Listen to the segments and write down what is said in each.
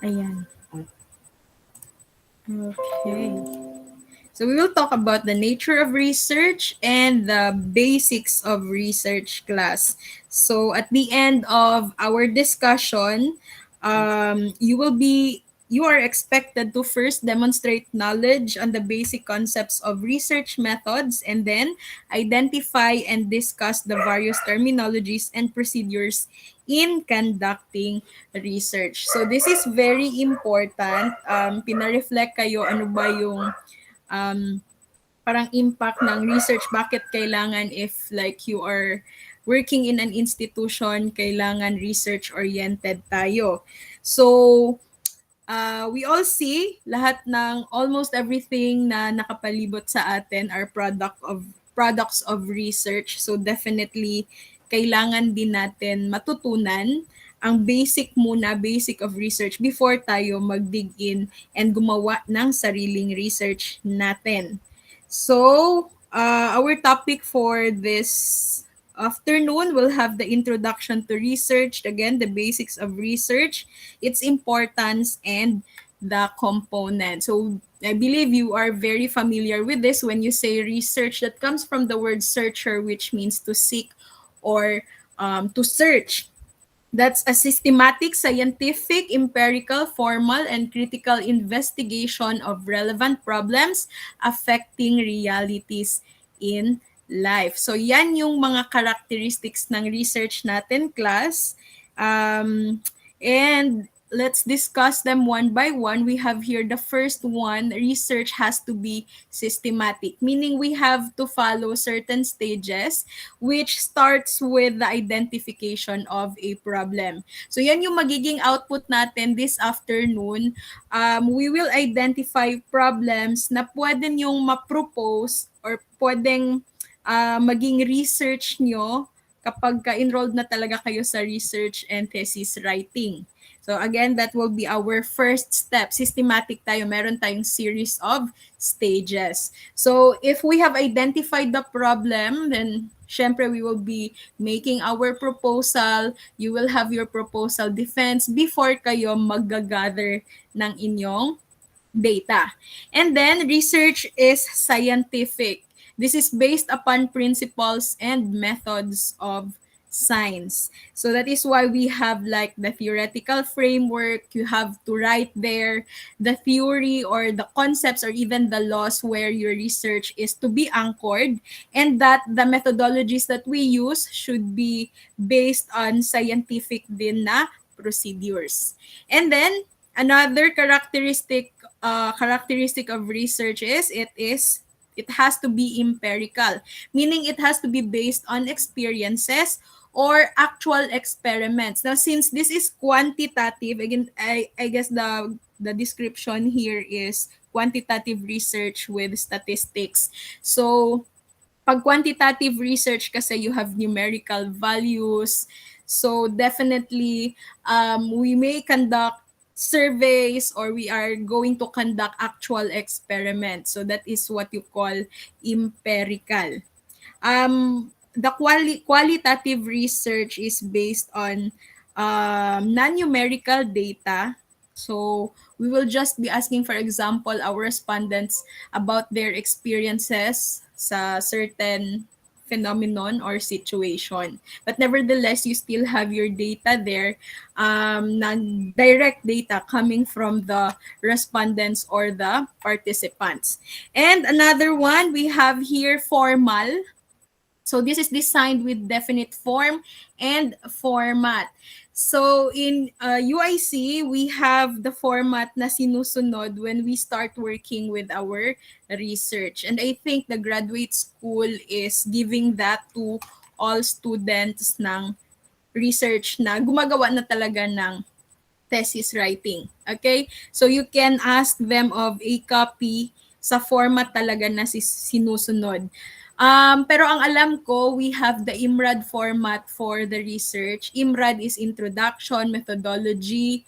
Ayan. Okay. So we will talk about the nature of research and the basics of research class. So at the end of our discussion, you are expected to first demonstrate knowledge on the basic concepts of research methods and then identify and discuss the various terminologies and procedures in conducting research. So this is very important. Pinareflect kayo ano ba yung um, parang impact ng research, bakit kailangan if like you are working in an institution, kailangan research-oriented tayo. So, we all see lahat ng almost everything na nakapalibot sa atin are products of research. So definitely kailangan din natin matutunan ang basic of research before tayo mag-dig in and gumawa ng sariling research natin. So, our topic for this afternoon will have the introduction to research, again, the basics of research, its importance, and the component. So, I believe you are very familiar with this when you say research. That comes from the word searcher, which means to seek or to search. That's a systematic, scientific, empirical, formal, and critical investigation of relevant problems affecting realities in life. So yan yung mga characteristics ng research natin, class. And let's discuss them one by one. We have here the first one, research has to be systematic, meaning we have to follow certain stages which starts with the identification of a problem. So yan yung magiging output natin this afternoon. We will identify problems na pwede nyong ma-propose or pwedeng maging research nyo kapag ka-enrolled na talaga kayo sa research and thesis writing. So again, that will be our first step. Systematic tayo. Meron tayong series of stages. So if we have identified the problem, then syempre we will be making our proposal. You will have your proposal defense before kayo mag-gather ng inyong data. And then research is scientific. This is based upon principles and methods of science. So that is why we have like the theoretical framework. You have to write there the theory or the concepts or even the laws where your research is to be anchored, and that the methodologies that we use should be based on scientific din na procedures. And then another characteristic of research is it has to be empirical, meaning it has to be based on experiences or actual experiments. Now, since this is quantitative, again, I guess the description here is quantitative research with statistics. So, pag quantitative research kasi you have numerical values. So definitely, we may conduct surveys or we are going to conduct actual experiments. So that is what you call empirical. The qualitative research is based on non-numerical data. So we will just be asking, for example, our respondents about their experiences sa certain phenomenon or situation. But nevertheless, you still have your data there, direct data coming from the respondents or the participants. And another one, we have here formal. So this is designed with definite form and format. So in UIC, we have the format na sinusunod when we start working with our research. And I think the graduate school is giving that to all students ng research na gumagawa na talaga ng thesis writing. Okay? So you can ask them of a copy sa format talaga na sinusunod. Pero ang alam ko, we have the IMRAD format for the research. IMRAD is introduction, methodology.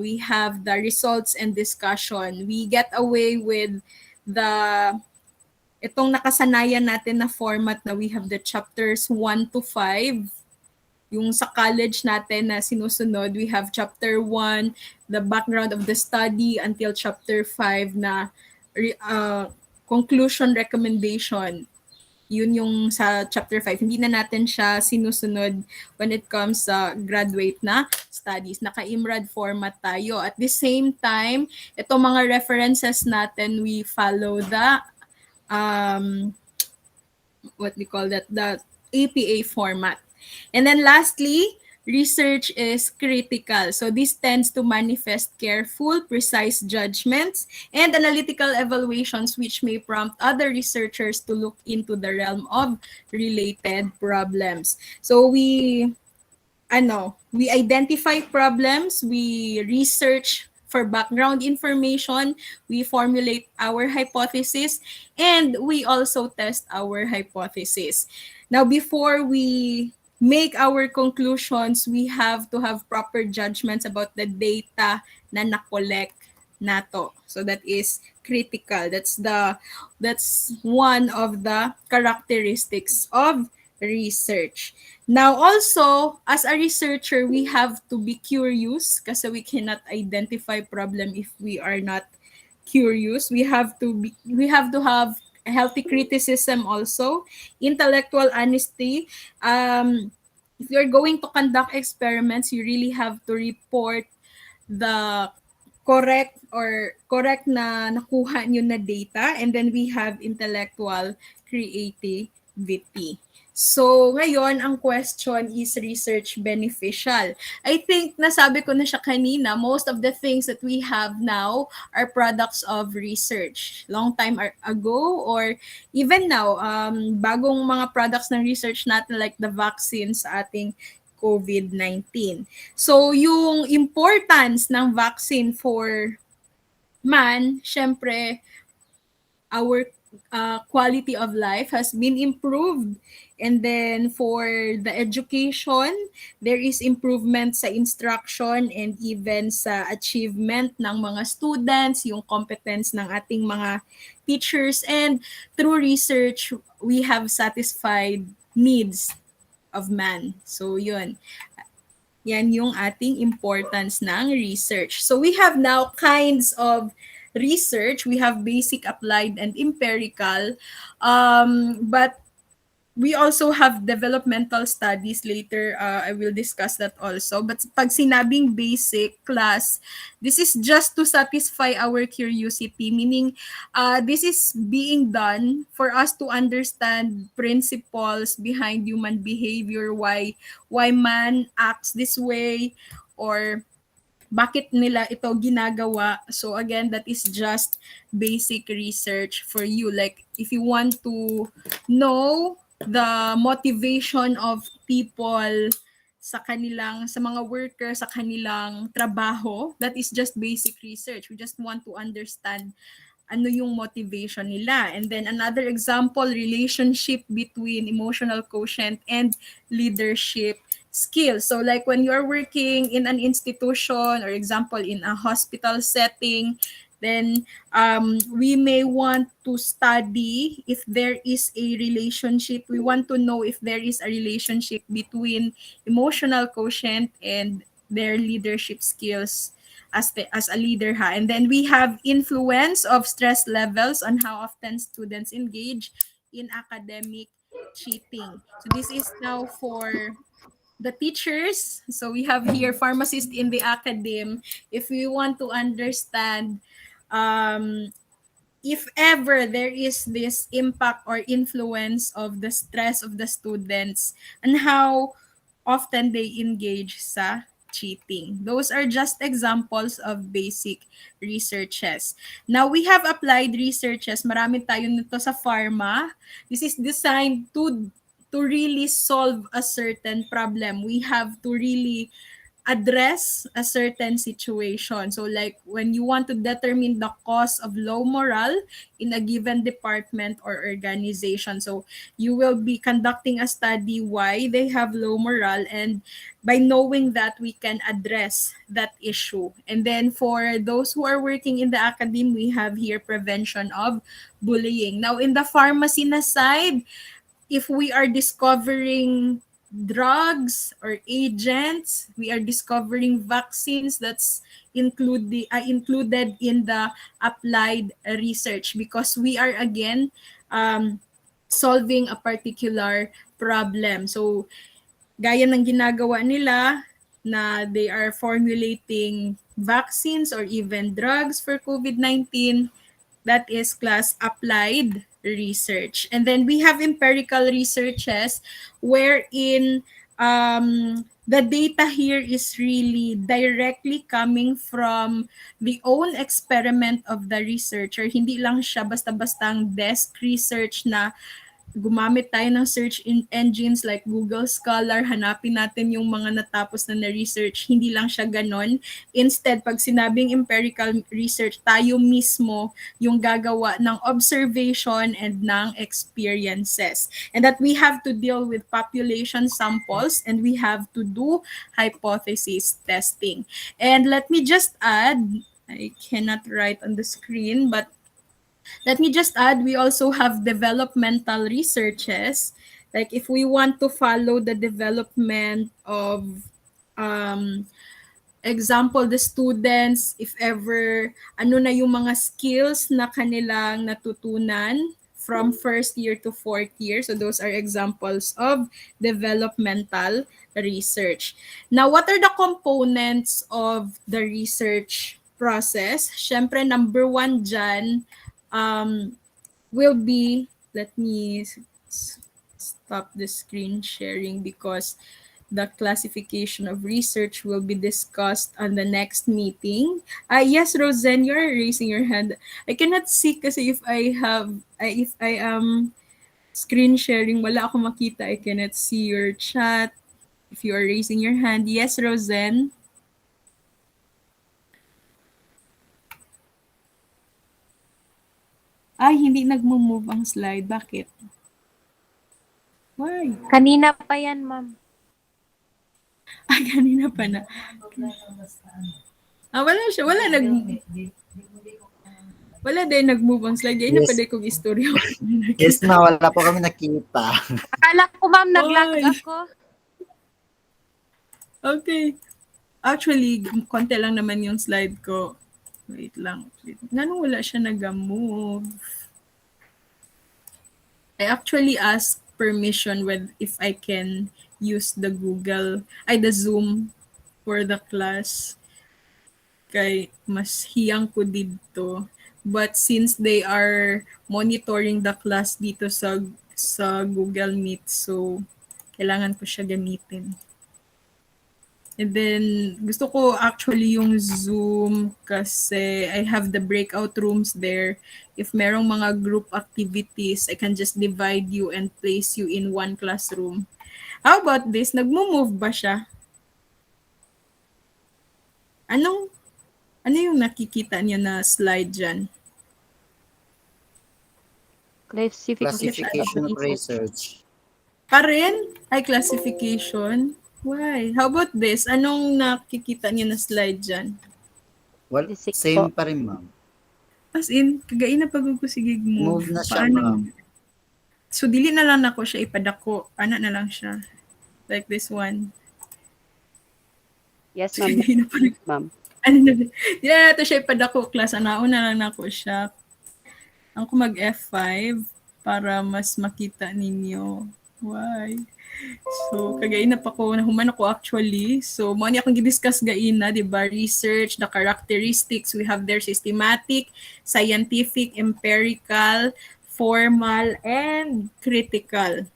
We have the results and discussion. We get away with itong nakasanayan natin na format na we have the chapters 1 to 5. yung sa college natin na sinusunod, we have chapter 1, the background of the study, until chapter 5 na conclusion recommendation. Yun yung sa chapter 5. Hindi na natin siya sinusunod when it comes sa graduate na studies. Naka-IMRAD format tayo. At the same time, ito mga references natin, we follow the what we call that, the APA format. And then lastly, research is critical. So this tends to manifest careful, precise judgments and analytical evaluations which may prompt other researchers to look into the realm of related problems. So we identify problems, we research for background information, we formulate our hypothesis, and we also test our hypothesis. Now, before we make our conclusions, we have to have proper judgments about the data na na-collect nato. So that is critical. That's one of the characteristics of research. Now also, as a researcher, we have to be curious kasi we cannot identify problem if we are not curious. We have to have a healthy criticism also, intellectual honesty. If you're going to conduct experiments, you really have to report the correct na nakuha nyo na data, and then we have intellectual creativity. So, ngayon, ang question is research beneficial? I think nasabi ko na siya kanina, most of the things that we have now are products of research. Long time ago or even now, bagong mga products ng research natin like the vaccines sa ating COVID-19. So, yung importance ng vaccine for man, syempre, our quality of life has been improved. And then for the education, there is improvement sa instruction and even sa achievement ng mga students, yung competence ng ating mga teachers. And through research, we have satisfied needs of man. So yun. Yan yung ating importance ng research. So we have now kinds of research. We have basic, applied, and empirical. But we also have developmental studies later. I will discuss that also. But pag sinabing basic class, this is just to satisfy our curiosity. Meaning, this is being done for us to understand principles behind human behavior, why man acts this way, or bakit nila ito ginagawa. So again, that is just basic research for you. Like if you want to know the motivation of people sa mga workers sa kanilang trabaho, that is just basic research. We just want to understand ano yung motivation nila. And then another example, relationship between emotional quotient and leadership skills. So like when you're working in an institution, or example in a hospital setting, then we may want to study if there is a relationship. We want to know if there is a relationship between emotional quotient and their leadership skills as a leader ha. And then we have influence of stress levels on how often students engage in academic cheating. So this is now for the teachers. So we have here pharmacists in the academe. If we want to understand if ever there is this impact or influence of the stress of the students and how often they engage sa cheating. Those are just examples of basic researches. Now, we have applied researches. Marami tayo nito sa pharma. This is designed to really solve a certain problem. We have to really address a certain situation. So like when you want to determine the cause of low morale in a given department or organization. So you will be conducting a study why they have low morale, and by knowing that, we can address that issue. And then for those who are working in the academy, we have here prevention of bullying. Now in the pharmacy na side, if we are discovering drugs or agents. We are discovering vaccines that's included in the applied research because we are again solving a particular problem. So gaya ng ginagawa nila na they are formulating vaccines or even drugs for COVID-19, that is class applied research. And then we have empirical researches wherein the data here is really directly coming from the own experiment of the researcher. Hindi lang siya basta-bastang desk research na gumamit tayo ng search engines like Google Scholar, hanapin natin yung mga natapos na na-research. Hindi lang siya ganon. Instead, pag sinabing empirical research, tayo mismo yung gagawa ng observation and ng experiences. And that we have to deal with population samples and we have to do hypothesis testing. And let me just add, I cannot write on the screen, but let me just add, we also have developmental researches. Like if we want to follow the development of example, the students, if ever, ano na yung mga skills na kanilang natutunan from first year to fourth year. So those are examples of developmental research. Now, what are the components of the research process? Syempre, number one dyan will be, let me stop the screen sharing because the classification of research will be discussed on the next meeting. Yes, Rosen, you're raising your hand. I cannot see kasi if I am screen sharing, wala ako makita. I cannot see your chat. If you are raising your hand. Yes, Rosen. Ay, hindi nagmo-move ang slide. Bakit? Why? Kanina pa yan, ma'am. Kanina pa na. Wala siya. Wala din nag-move ang slide. Yan na pa din kong istorya. Yes, ma, wala po kami nakita. Akala ko, ma'am, nag-lag ako. Okay. Actually, konti lang naman yung slide ko. Wait lang. Ganun wala siya nag-move? I actually asked permission if I can use the the Zoom for the class. Kay mas hiyang ko dito. But since they are monitoring the class dito sa Google Meet, so kailangan ko siya gamitin. And then, gusto ko actually yung Zoom kasi I have the breakout rooms there. If merong mga group activities, I can just divide you and place you in one classroom. How about this? Nagmo-move ba siya? Ano yung nakikita niyo na slide dyan? Classification of research. Pa rin? Ay, classification? Why? How about this? Anong nakikita niyo na slide dyan? Well, same pa rin, ma'am. As in, kagain na pag ko sige move. Move na siya, ma'am. So, dili na lang ako siya ipadako. Ana na lang siya. Like this one. Yes, ma'am. Ma'am. Hindi na nato siya ipadako, class. Anaon na lang ako siya. Ako mag F5 para mas makita ninyo. Why? So, kagaina pa ko, nahuman ako actually. So, mo ni akong gidiscuss gaina, di ba? Research, the characteristics, we have their systematic, scientific, empirical, formal, and critical.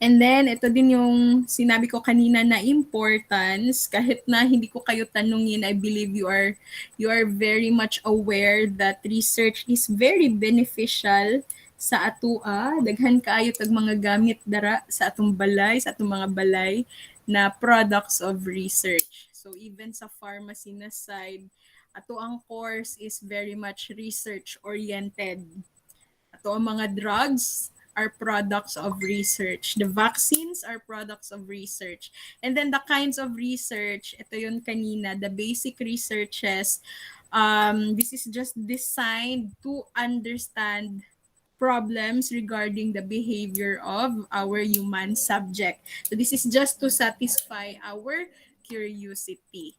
And then, ito din yung sinabi ko kanina na importance. Kahit na hindi ko kayo tanungin, I believe you are very much aware that research is very beneficial sa atua. Daghan kaayo tag mga gamit dara sa atong balay, sa atong mga balay na products of research. So even sa pharmacy na side, ato ang course is very much research-oriented. Ato ang mga drugs are products of research. The vaccines are products of research. And then the kinds of research, ito yun kanina, the basic researches, this is just designed to understand problems regarding the behavior of our human subject. So this is just to satisfy our curiosity.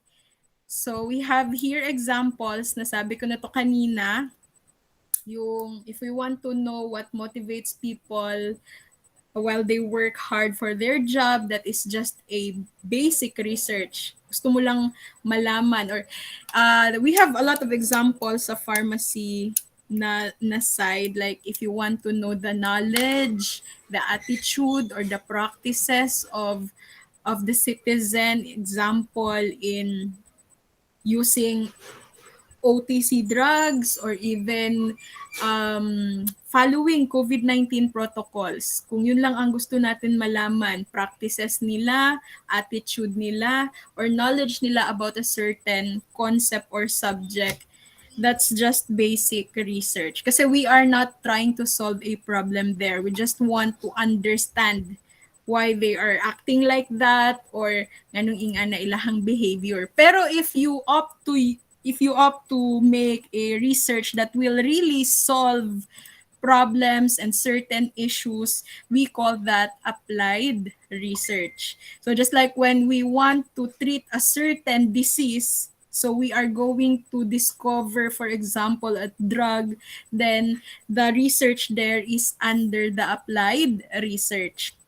So we have here examples, nasabi ko na to kanina, yung if we want to know what motivates people while they work hard for their job, that is just a basic research. Gusto mo lang malaman or we have a lot of examples sa pharmacy na side, like if you want to know the knowledge, the attitude or the practices of the citizen, example in using OTC drugs or even following COVID-19 protocols. Kung yun lang ang gusto natin malaman, practices nila, attitude nila, or knowledge nila about a certain concept or subject, that's just basic research. Kasi we are not trying to solve a problem there. We just want to understand why they are acting like that or nganong inga na ilahang behavior. Pero if you opt to make a research that will really solve problems and certain issues, we call that applied research. So just like when we want to treat a certain disease, so we are going to discover, for example, a drug, then the research there is under the applied research.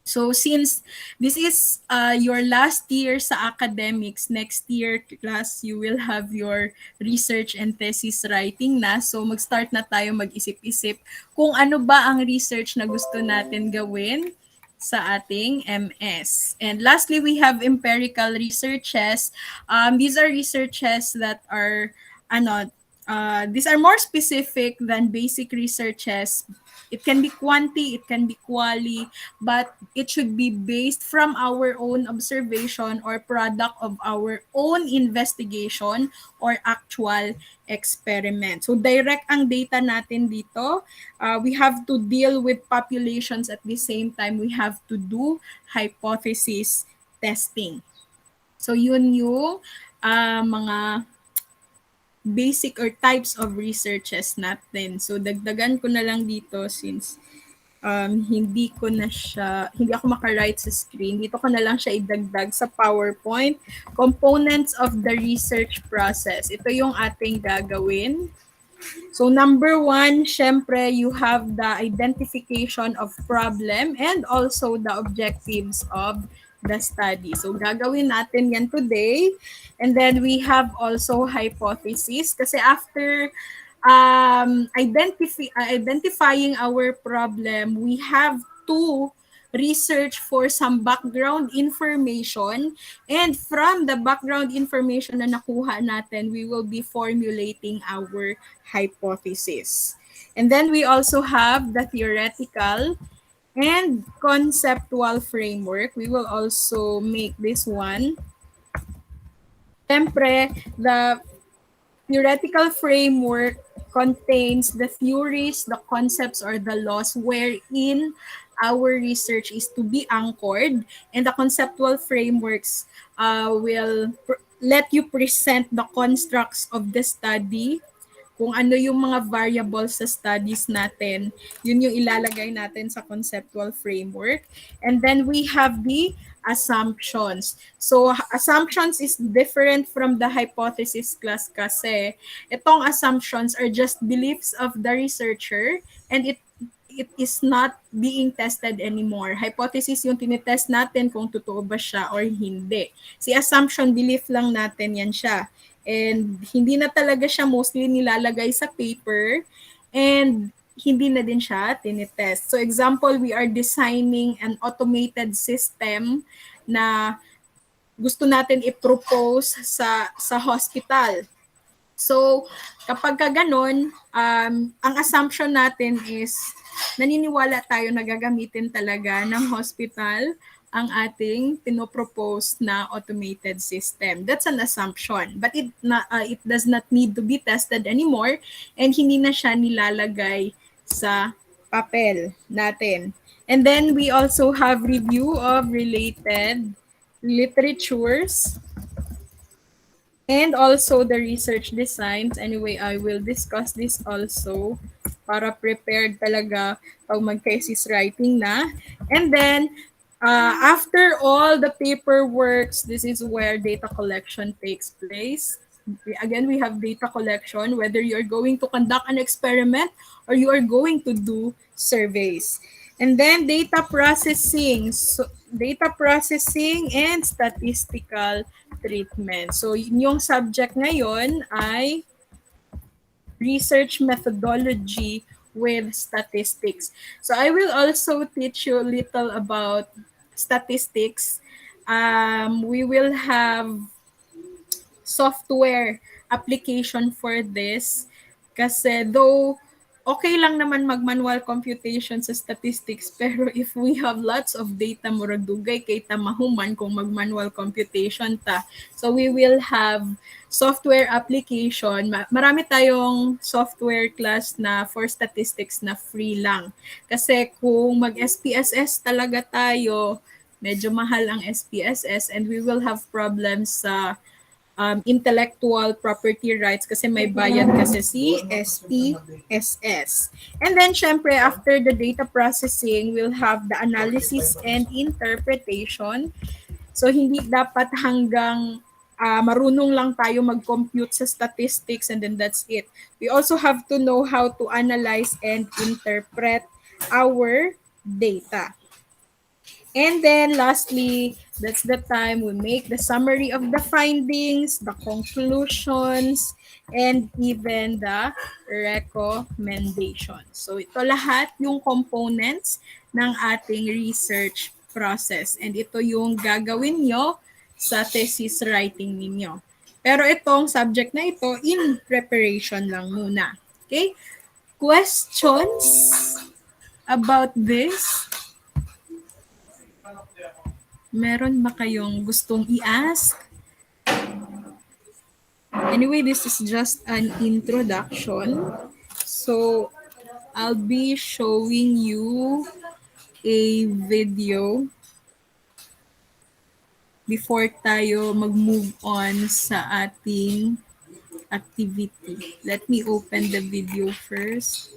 So since this is your last year sa academics, next year class you will have your research and thesis writing na. So mag-start na tayo mag-isip-isip kung ano ba ang research na gusto natin gawin sa ating MS. And lastly, we have empirical researches. These are researches that are these are more specific than basic researches. It can be quanti, it can be quali, but it should be based from our own observation or product of our own investigation or actual experiment. So direct ang data natin dito. We have to deal with populations at the same time. We have to do hypothesis testing. So yun yung mga basic or types of researches natin. So dagdagan ko na lang dito since hindi ako maka-write sa screen. Dito ko na lang siya idagdag sa PowerPoint. Components of the research process. Ito yung ating gagawin. So number one, syempre, you have the identification of problem and also the objectives of the study. So gagawin natin yan today. And then we have also hypothesis. Kasi after identifying our problem, we have to research for some background information, and from the background information na nakuha natin, we will be formulating our hypothesis. And then we also have the theoretical and conceptual framework. We will also make this one. Siyempre, the theoretical framework contains the theories, the concepts, or the laws wherein our research is to be anchored, and the conceptual frameworks will let you present the constructs of the study, kung ano yung mga variables sa studies natin, yun yung ilalagay natin sa conceptual framework. And then we have the assumptions. So assumptions is different from the hypothesis class kasi itong assumptions are just beliefs of the researcher, and it is not being tested anymore. Hypothesis yung tinitest natin kung totoo ba siya or hindi. Si assumption, belief lang natin yan siya. And hindi na talaga siya mostly nilalagay sa paper, and hindi na din siya tinitest. So example, we are designing an automated system na gusto natin i-propose sa hospital. So kapag ka ganun, ang assumption natin is naniniwala tayo na gagamitin talaga ng hospital ang ating pinopropose na automated system. That's an assumption, but it does not need to be tested anymore, and hindi na siya nilalagay sa papel natin. And then we also have review of related literatures and also the research designs. Anyway, I will discuss this also para prepared talaga pag mag-thesis writing na. And then, after all the paperworks, this is where data collection takes place. Again, we have data collection, whether you're going to conduct an experiment or you are going to do surveys. And then data processing. So, data processing and statistical treatment. So, yung subject ngayon ay research methodology with statistics. So I will also teach you a little about statistics. We will have software application for this kasi though okay lang naman mag-manual computation sa statistics pero if we have lots of data murag dugay kay ta mahuman kung mag-manual computation ta. So we will have software application. Marami tayong software class na for statistics na free lang. Kasi kung mag-SPSS talaga tayo, medyo mahal ang SPSS and we will have problems sa intellectual property rights kasi may bayad kasi si SPSS. And then, syempre, after the data processing, we'll have the analysis and interpretation. So, hindi dapat hanggang marunong lang tayo mag-compute sa statistics and then that's it. We also have to know how to analyze and interpret our data. And then lastly, that's the time we make the summary of the findings, the conclusions, and even the recommendations. So ito lahat yung components ng ating research process. And ito yung gagawin nyo sa thesis writing ninyo. Pero itong subject na ito, in preparation lang muna. Okay? Questions about this? Meron ba kayong gustong i-ask? Anyway, this is just an introduction. So, I'll be showing you a video before tayo mag-move on sa ating activity. Let me open the video first.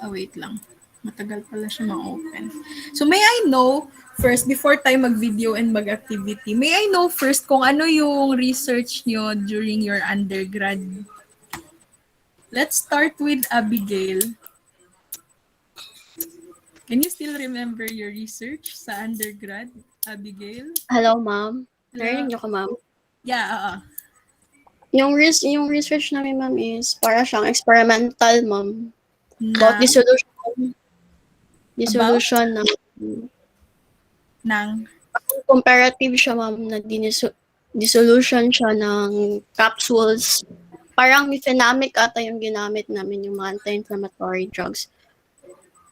Wait lang. Matagal pala siya ma-open. So, may I know first, before tayo mag-video and mag-activity, may I know first kung ano yung research nyo during your undergrad? Let's start with Abigail. Can you still remember your research sa undergrad, Abigail? Hello, ma'am. Hello? Narinig niyo ko, ma'am? Yeah, Yung research namin, ma'am, is para siyang experimental, ma'am. About Na, dissolution ng ng, comparative siya, ma'am, na dissolution siya ng capsules. Parang mefenamic ata yung ginamit namin, yung mga anti-inflammatory drugs.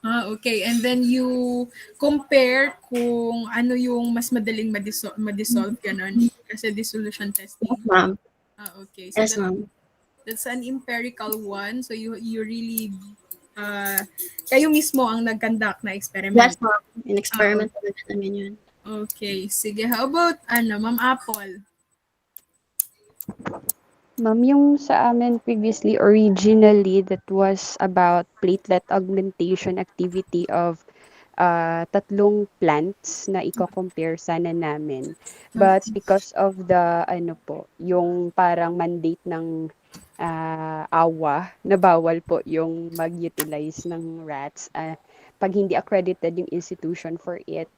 okay. And then you compare kung ano yung mas madaling ma-dissolve, ganun. Kasi dissolution testing. Yes, ma'am. Okay. So Yes, ma'am. that's an empirical one. So you really, kayo mismo ang nag-conduct na experiment. Yes, ma'am. In experiment namin yun. Okay. Sige. How about, Ma'am Apple? Ma'am, yung sa amin previously, originally, that was about platelet augmentation activity of tatlong plants na i-compare sana namin. But because of the, yung parang mandate ng AWA, na bawal po yung mag-utilize ng rats. Pag hindi accredited yung institution for it,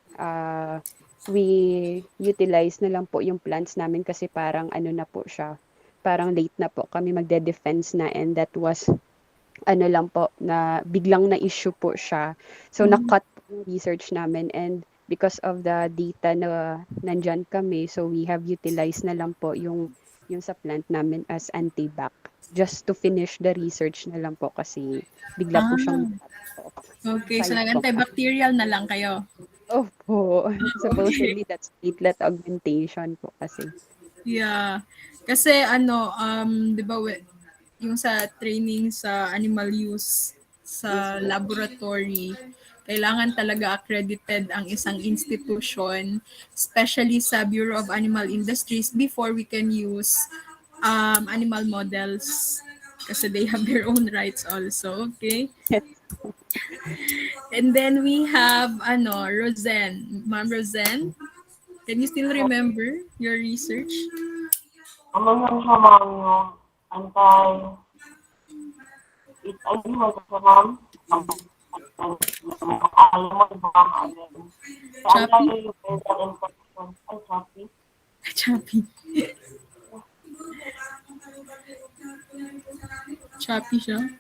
we utilize na lang po yung plants namin kasi parang na po siya, parang late na po kami magde-defense na, and that was lang po na biglang na issue po siya. So na-cut po yung research namin, and because of the data na nandyan kami, so we have utilized na lang po yung sa plant namin as antibac just to finish the research na lang po kasi bigla po siyang Okay, so nag-antibacterial na lang kayo. Opo. Supposedly that's platelet augmentation po kasi. Yeah. Kasi 'di ba yung sa training sa animal use sa laboratory, kailangan talaga accredited ang isang institution, especially sa Bureau of Animal Industries, before we can use animal models kasi they have their own rights also. Okay. And then we have Rosen. Ma'am Rosen, can you still remember your research? Ano yan siya, ma'am, yung anti-HIV kasi, ma'am. Alam mo, ma'am, Choppy? anti-viral infection. Ay, choppy. Choppy. Choppy siya.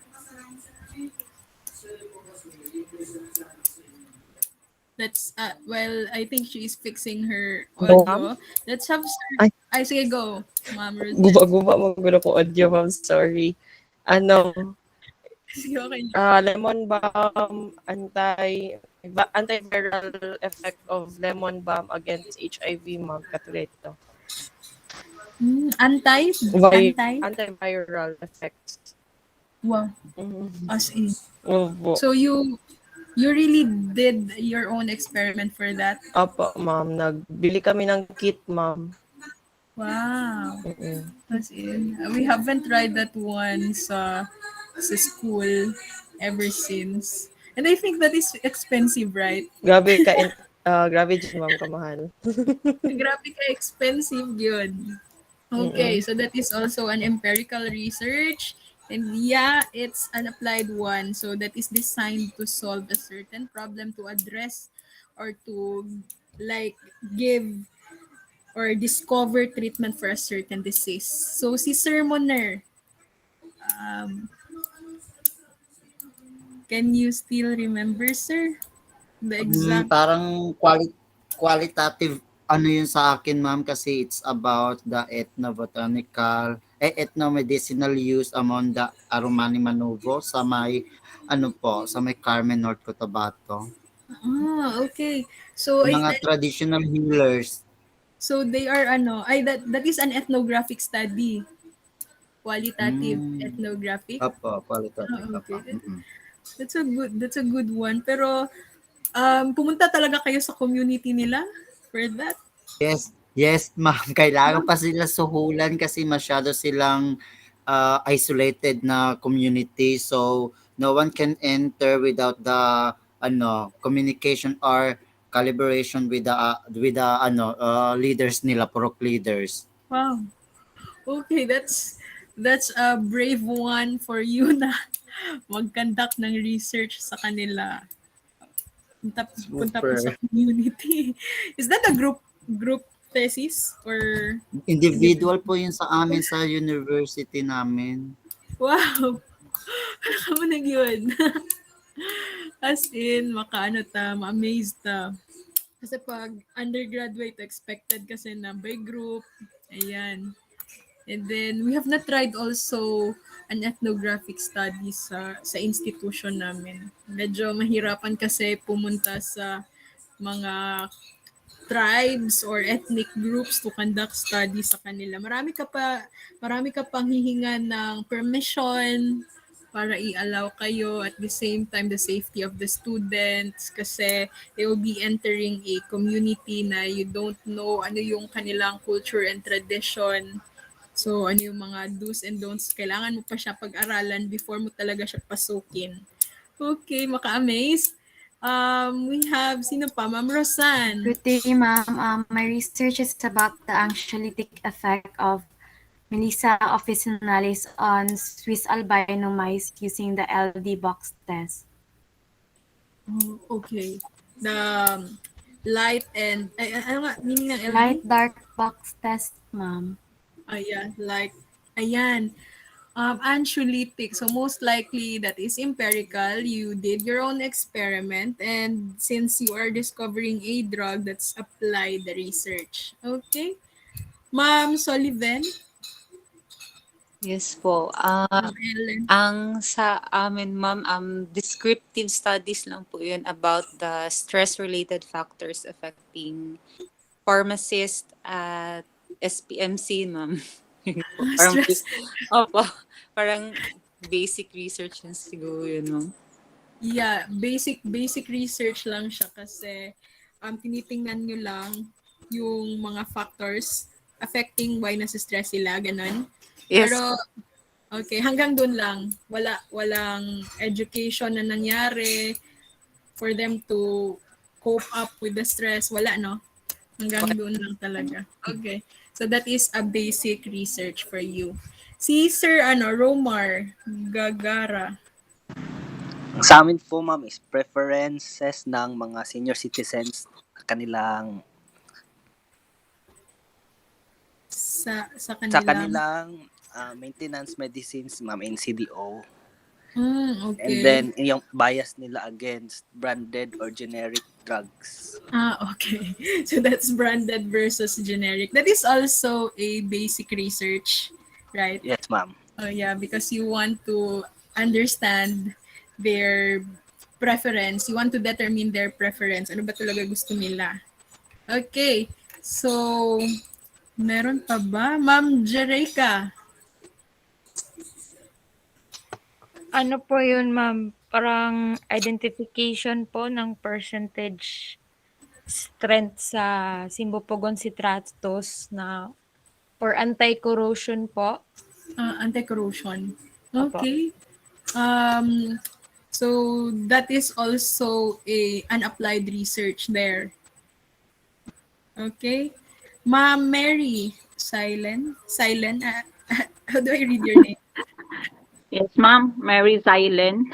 Well, I think she is fixing her Go, ma'am? audio. Let's have Ay. sige, go, Ma'am Rosen. Guba-guba mo gulo ko audio, ma'am. Sorry. Sige, okay. Lemon balm, antiviral effect of lemon balm against HIV, ma'am. Katulad ito. Anti? Antiviral effects. Wow. As in. Opo. So you really did your own experiment for that? Opo, ma'am. Nagbili kami ng kit, ma'am. Wow. As in. We haven't tried that one sa school ever since. And I think that is expensive, right? Grabe dyan, ma'am, kamahal. Grabe ka expensive yun. Okay, so that is also an empirical research. And yeah, it's an applied one. So that is designed to solve a certain problem, to address or to give or discover treatment for a certain disease. So si Sir Moner, can you still remember, sir? The exact... Parang qualitative yun sa akin, ma'am, kasi it's about the ethnomedicinal use among the Aromani Manuvo sa may Carmen, North Cotabato. Okay. So Mga traditional healers. So they are that is an ethnographic study. Qualitative ethnographic. Opo, qualitative. Okay. That's a good one. Pero pumunta talaga kayo sa community nila for that? Yes, ma'am. Kailangan pa sila suhulan kasi masyado silang isolated na community. So no one can enter without the communication or collaboration with the leaders nila, Purok leaders. Wow. Okay, that's a brave one for you na mag-conduct ng research sa kanila. Punta po sa community. Is that a group thesis or individual po yun sa amin sa university namin? Wow. Ano na yun? As in, ma-amazed ta. Kasi pag undergraduate, expected kasi na by group. Ayan. And then, we have not tried also an ethnographic study sa institution namin. Medyo mahirapan kasi pumunta sa mga tribes or ethnic groups to conduct studies sa kanila. Marami ka pang hihingan ng permission para i-allow kayo, at the same time the safety of the students kasi they will be entering a community na you don't know ano yung kanilang culture and tradition. So ano yung mga do's and don'ts, kailangan mo pa siya pag-aralan before mo talaga siya pasukin. Okay, maka-amaze. We have, sino pa? Ma'am Rosan. Good day, ma'am. My research is about the anxiolytic effect of Melissa officinalis on Swiss albino mice using the LD box test. Oh, okay. The light and, ano nga, meaning ng LD? Light dark box test, ma'am. Ayan, ayan. Anxiolytic. So most likely that is empirical. You did your own experiment, and since you are discovering a drug, that's apply the research. Okay. Ma'am Sullivan? Yes po. Ma'am Ellen? Ang sa amin, ma'am, descriptive studies lang po yun about the stress-related factors affecting pharmacists at SPMC, ma'am. Parang basic research yun siguro yun, ma'am. Yeah, basic research lang siya kasi tinitingnan nyo lang yung mga factors affecting why nasa-stress sila, ganun. Yes Pero po. okay, hanggang doon lang. Walang education na nangyari for them to cope up with the stress. Wala, no? Hanggang doon lang talaga. Okay. So that is a basic research for you. Si Sir Romar Gagara. Sa amin po, ma'am, is preferences ng mga senior citizens, kanilang Sa sa kanilang kanilang maintenance medicines, ma'am, NCDO. And okay. then yung bias nila against branded or generic drugs. Okay. So that's branded versus generic. That is also a basic research, right? Yes, ma'am. Oh yeah, because you want to understand their preference. You want to determine their preference. Ano ba talaga gusto nila? Okay. So, meron pa ba? Ma'am Jereka. Ano po yun, ma'am? Parang identification po ng percentage strength sa Simbopogon citratus na or anti-corrosion po. Anti-corrosion. Opo. Okay. So that is also an applied research there. Okay. Ma'am Mary, silent. How do I read your name? Yes, ma'am. Mary Zylen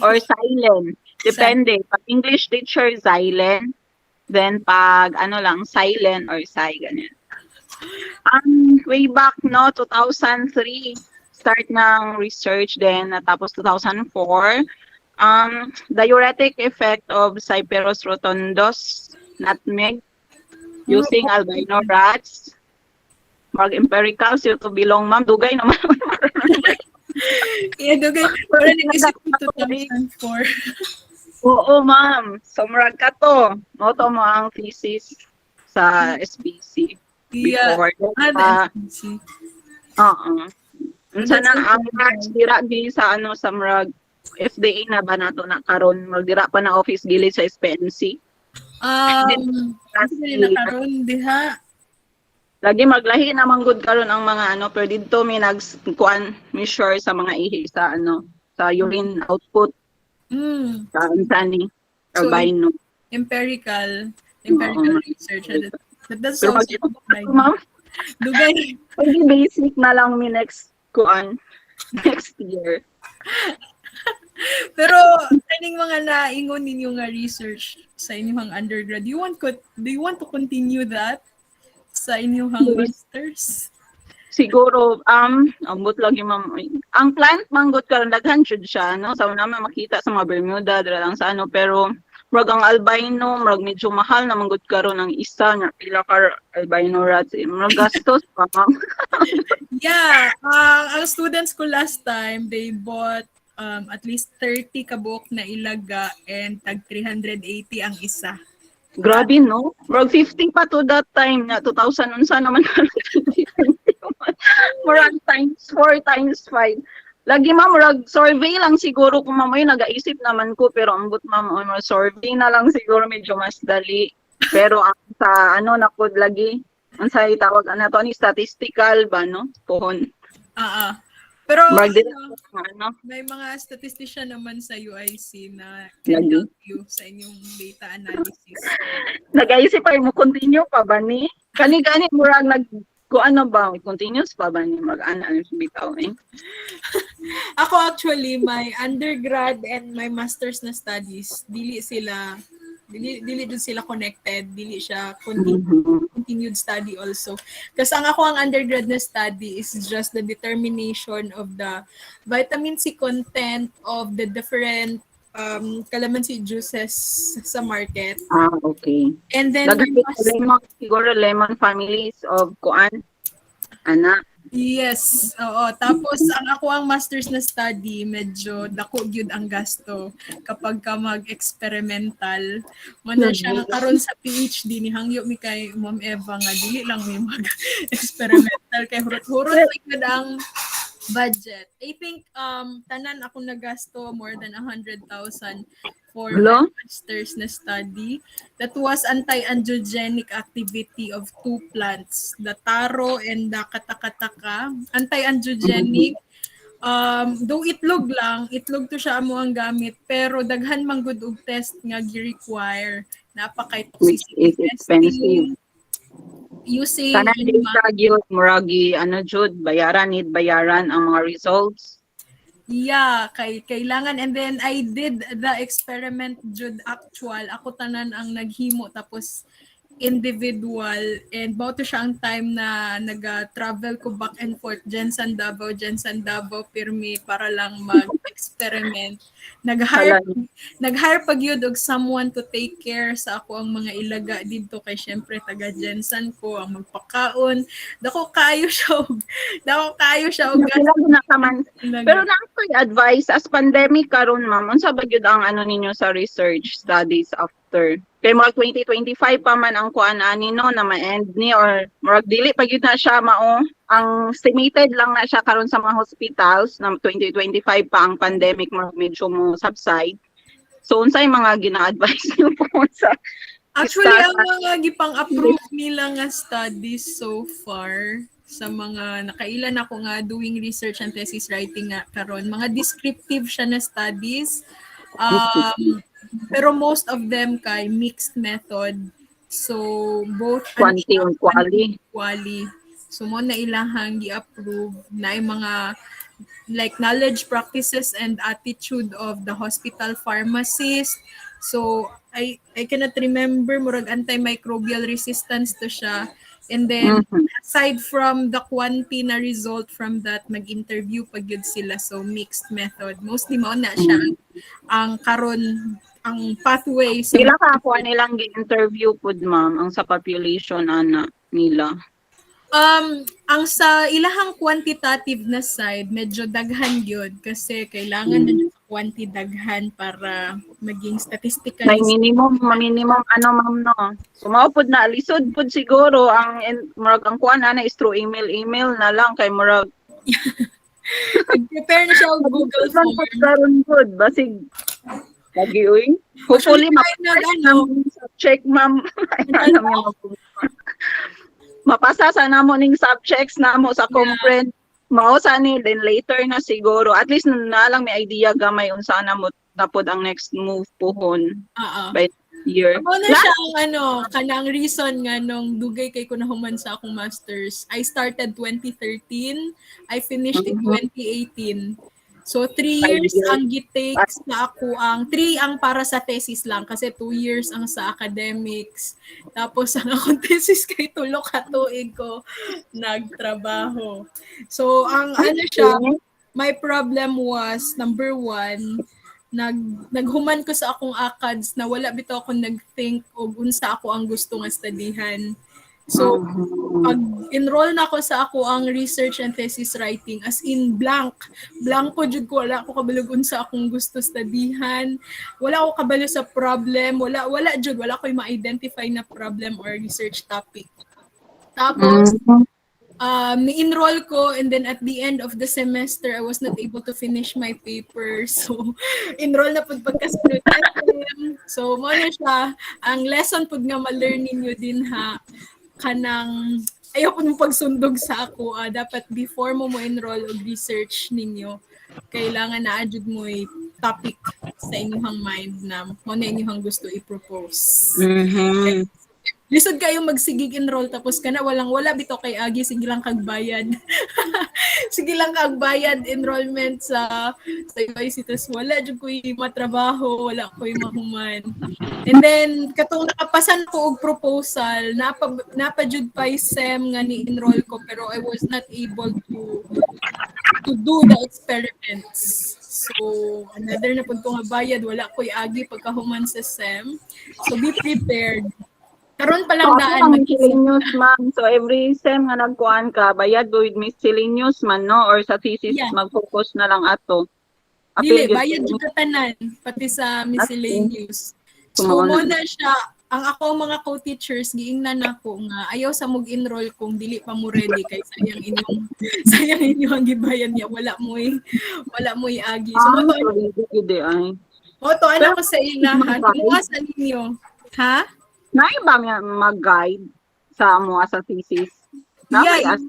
or Silent. Depende. Pag English teacher, Zylen. Then pag ano lang, Silent or Sai, ganyan. Way back, no, 2003, start ng research, then natapos 2004. Diuretic effect of Cyperus rotundus nutmeg using albino rats. Mag-empirical, so to belong, ma'am. Dugay naman. Yeah, dugay. Parang nag-isip ko 2004. Oo, ma'am. Sumrag ka to. Noto mo ang thesis sa SBC Yeah. before. See. Unsa na ang rats dira di sa ano sa mrag FDA na ba nato na karon magdira pa na office gilid sa SPNC. Kasi na karon diha. Lagi maglahi na manggod karon ang mga ano pero didto mi nagkuan measure sa mga ihi sa ano sa urine output. Sa insani albino. Empirical research. That's Pero also ma'am, dugay. basic na lang mi next kuan next year. Pero kaning mga naingon ninyo nga research sa inyong undergrad, do you want to continue that sa inyong masters? Siguro ambot lagi ma'am. Ang plant manggod karon daghan jud siya no sa una makita sa mga Bermuda dira lang sa ano pero murag ang albino murag medyo mahal na manggod karon ang isa nga pila ka albino rats murag gastos pa ma'am. Yeah, ang students ko last time they bought at least 30 kabok na ilaga and tag 380 ang isa. Grabe no? Murag 50 pa to that time na 2,000 unsa naman murag times 4 times 5. Lagi ma'am, murag survey lang siguro kung mamoy nagaisip naman ko pero ambot ma'am, survey na lang siguro medyo mas dali. Pero ang sa ano nakod lagi, ang sa itawag ano to ni statistical ba no? Pohon. Pero ano, may mga statistician naman sa UIC na can help you sa inyong data analysis. Nag-aisip pa mo continue pa ba ni? Kani-kani murag ano ba, continuous pa ba ni mag-ana bitaw eh? Ako actually, my undergrad and my master's na studies, dili din sila connected, dili siya continued study also. Kasi ang undergrad na study is just the determination of the vitamin C content of the different calamansi juices sa market. Okay. And then siguro lemon families of kuan ana. Yes, oo. Tapos ang master's na study, medyo dako gyud ang gasto kapag ka mag-experimental. Mana siya karon sa PhD ni hangyo mi kay Ma'am Eva nga dili lang mi mag-experimental kay hurot-hurot gyud ang budget. I think tanan ako nagasto more than 100,000 for my Hello? master's na study. That was anti-angiogenic activity of two plants, the taro and the katakataka. Anti-angiogenic, though itlog lang, itlog to siya amo ang gamit, pero daghan man gud og test nga gi-require. Napakay Which toxicity is expensive. testing, using Tanan data gyud muragi jud bayaran ang mga results. yeah, kailangan. And then I did the experiment jud actual. Ako tanan ang naghimo tapos individual, and bao to siya ang time na nag-travel ko back and forth dyan sa Davao, pirmi para lang mag-experiment. Nag-hire pag yun og someone to take care sa ako ang mga ilaga dito kay syempre taga Jensen ko ang magpakaon. Dako kayo siya og Pero nakoy advice as pandemic karon ma'am, unsa ba gyud ang ninyo sa research studies after? Kay mga 2025 pa man ang kuan ani no na ma-end ni or murag dili pa gyud na siya mao. Ang estimated lang na siya karon sa mga hospitals na 2025 pa ang pandemic medyo mo subside. So unsay mga gina-advise niyo po sa actually ang mga gipang-approve nila nga studies so far sa mga nakailan ako nga doing research and thesis writing nga karon, mga descriptive siya na studies. Pero most of them kay mixed method. So both quantity and quality. So mo na ilahang gi-approve na yung mga like knowledge, practices, and attitude of the hospital pharmacist. So I cannot remember murag antimicrobial resistance to siya. And then aside from the quantity na result from that, mag-interview pag yun sila. So mixed method. Mostly mo na siya ang karon ang pathway sa Pila ka ako nilang gi-interview pud ma'am ang sa population ana nila. Ang sa ilahang quantitative na side, medyo daghan gyud kasi kailangan na quantity daghan para maging statistically minimum ma'am no. So mao pud na lisod pud siguro ang murag ang kuan ana is through email na lang kay murag prepare na siya og Google form karon pud basig lagi uy. Hopefully check ma'am. Mapasa sa namo ning subjects namo sa conference mao sa ni then later na siguro at least na lang may idea gamay unsa na mo tapod ang next move pohon by year. Ano na siya ang kanang reason nga nung dugay kay ko nahuman sa akong masters. I started 2013, I finished in 2018. So 3 years ang gitakes na ako ang 3 ang para sa thesis lang kasi 2 years ang sa academics. Tapos ang akong thesis kay tulo ka tuig ko nagtrabaho. So ang siya, my problem was number 1, naghuman ko sa akong ACADS na wala bitaw ako nag-think og unsa ako ang gusto nga studyhan. So, pag enroll na ako sa ako ang research and thesis writing, as in blanco jud ko, wala ako kabalog unsa akong gusto studyhan, wala ako kabalo sa problem, wala ko ma-identify na problem or research topic. Tapos, ni-enroll ko and then at the end of the semester, I was not able to finish my paper. So, enroll na po pagkasunod natin. So, mo na siya, ang lesson po nga ma-learn ninyo din ha, kanang ayaw po mong pagsundog sa ako. Dapat before mo enroll o research ninyo, kailangan na adjud mo topic sa inyong mind na mo na inyong gusto i-propose. Okay. Lisod kayo magsigig enroll tapos kana wala bitaw kay agi sige lang kag bayad. Sige lang kag bayad enrollment sa UIC tas wala jud ko matrabaho, wala ko mahuman. And then katong nakapasan ko og proposal, napa jud pa SEM nga ni enroll ko pero I was not able to do the experiments. So another na pud ko nga bayad, wala ko'y agi pagkahuman sa SEM. So be prepared. Karon pa lang daan miscellaneous ma'am. So every SEM nga nagkuan ka, bayad with miscellaneous man no or sa thesis mag-focus na lang ato. Dili bayad jud ka tanan pati sa miscellaneous. So mo na siya ang ako ang mga co-teachers giingnan nako nga ayaw sa mog-enroll kung dili pa mo ready kay sayang inyong sayang inyong gibayan niya wala mo'y agi. So mo to sorry, di ay. ano ko sa ilahan, kumuha sa ninyo. Ha? Naiba mag-guide sa mo sa thesis? Yeah,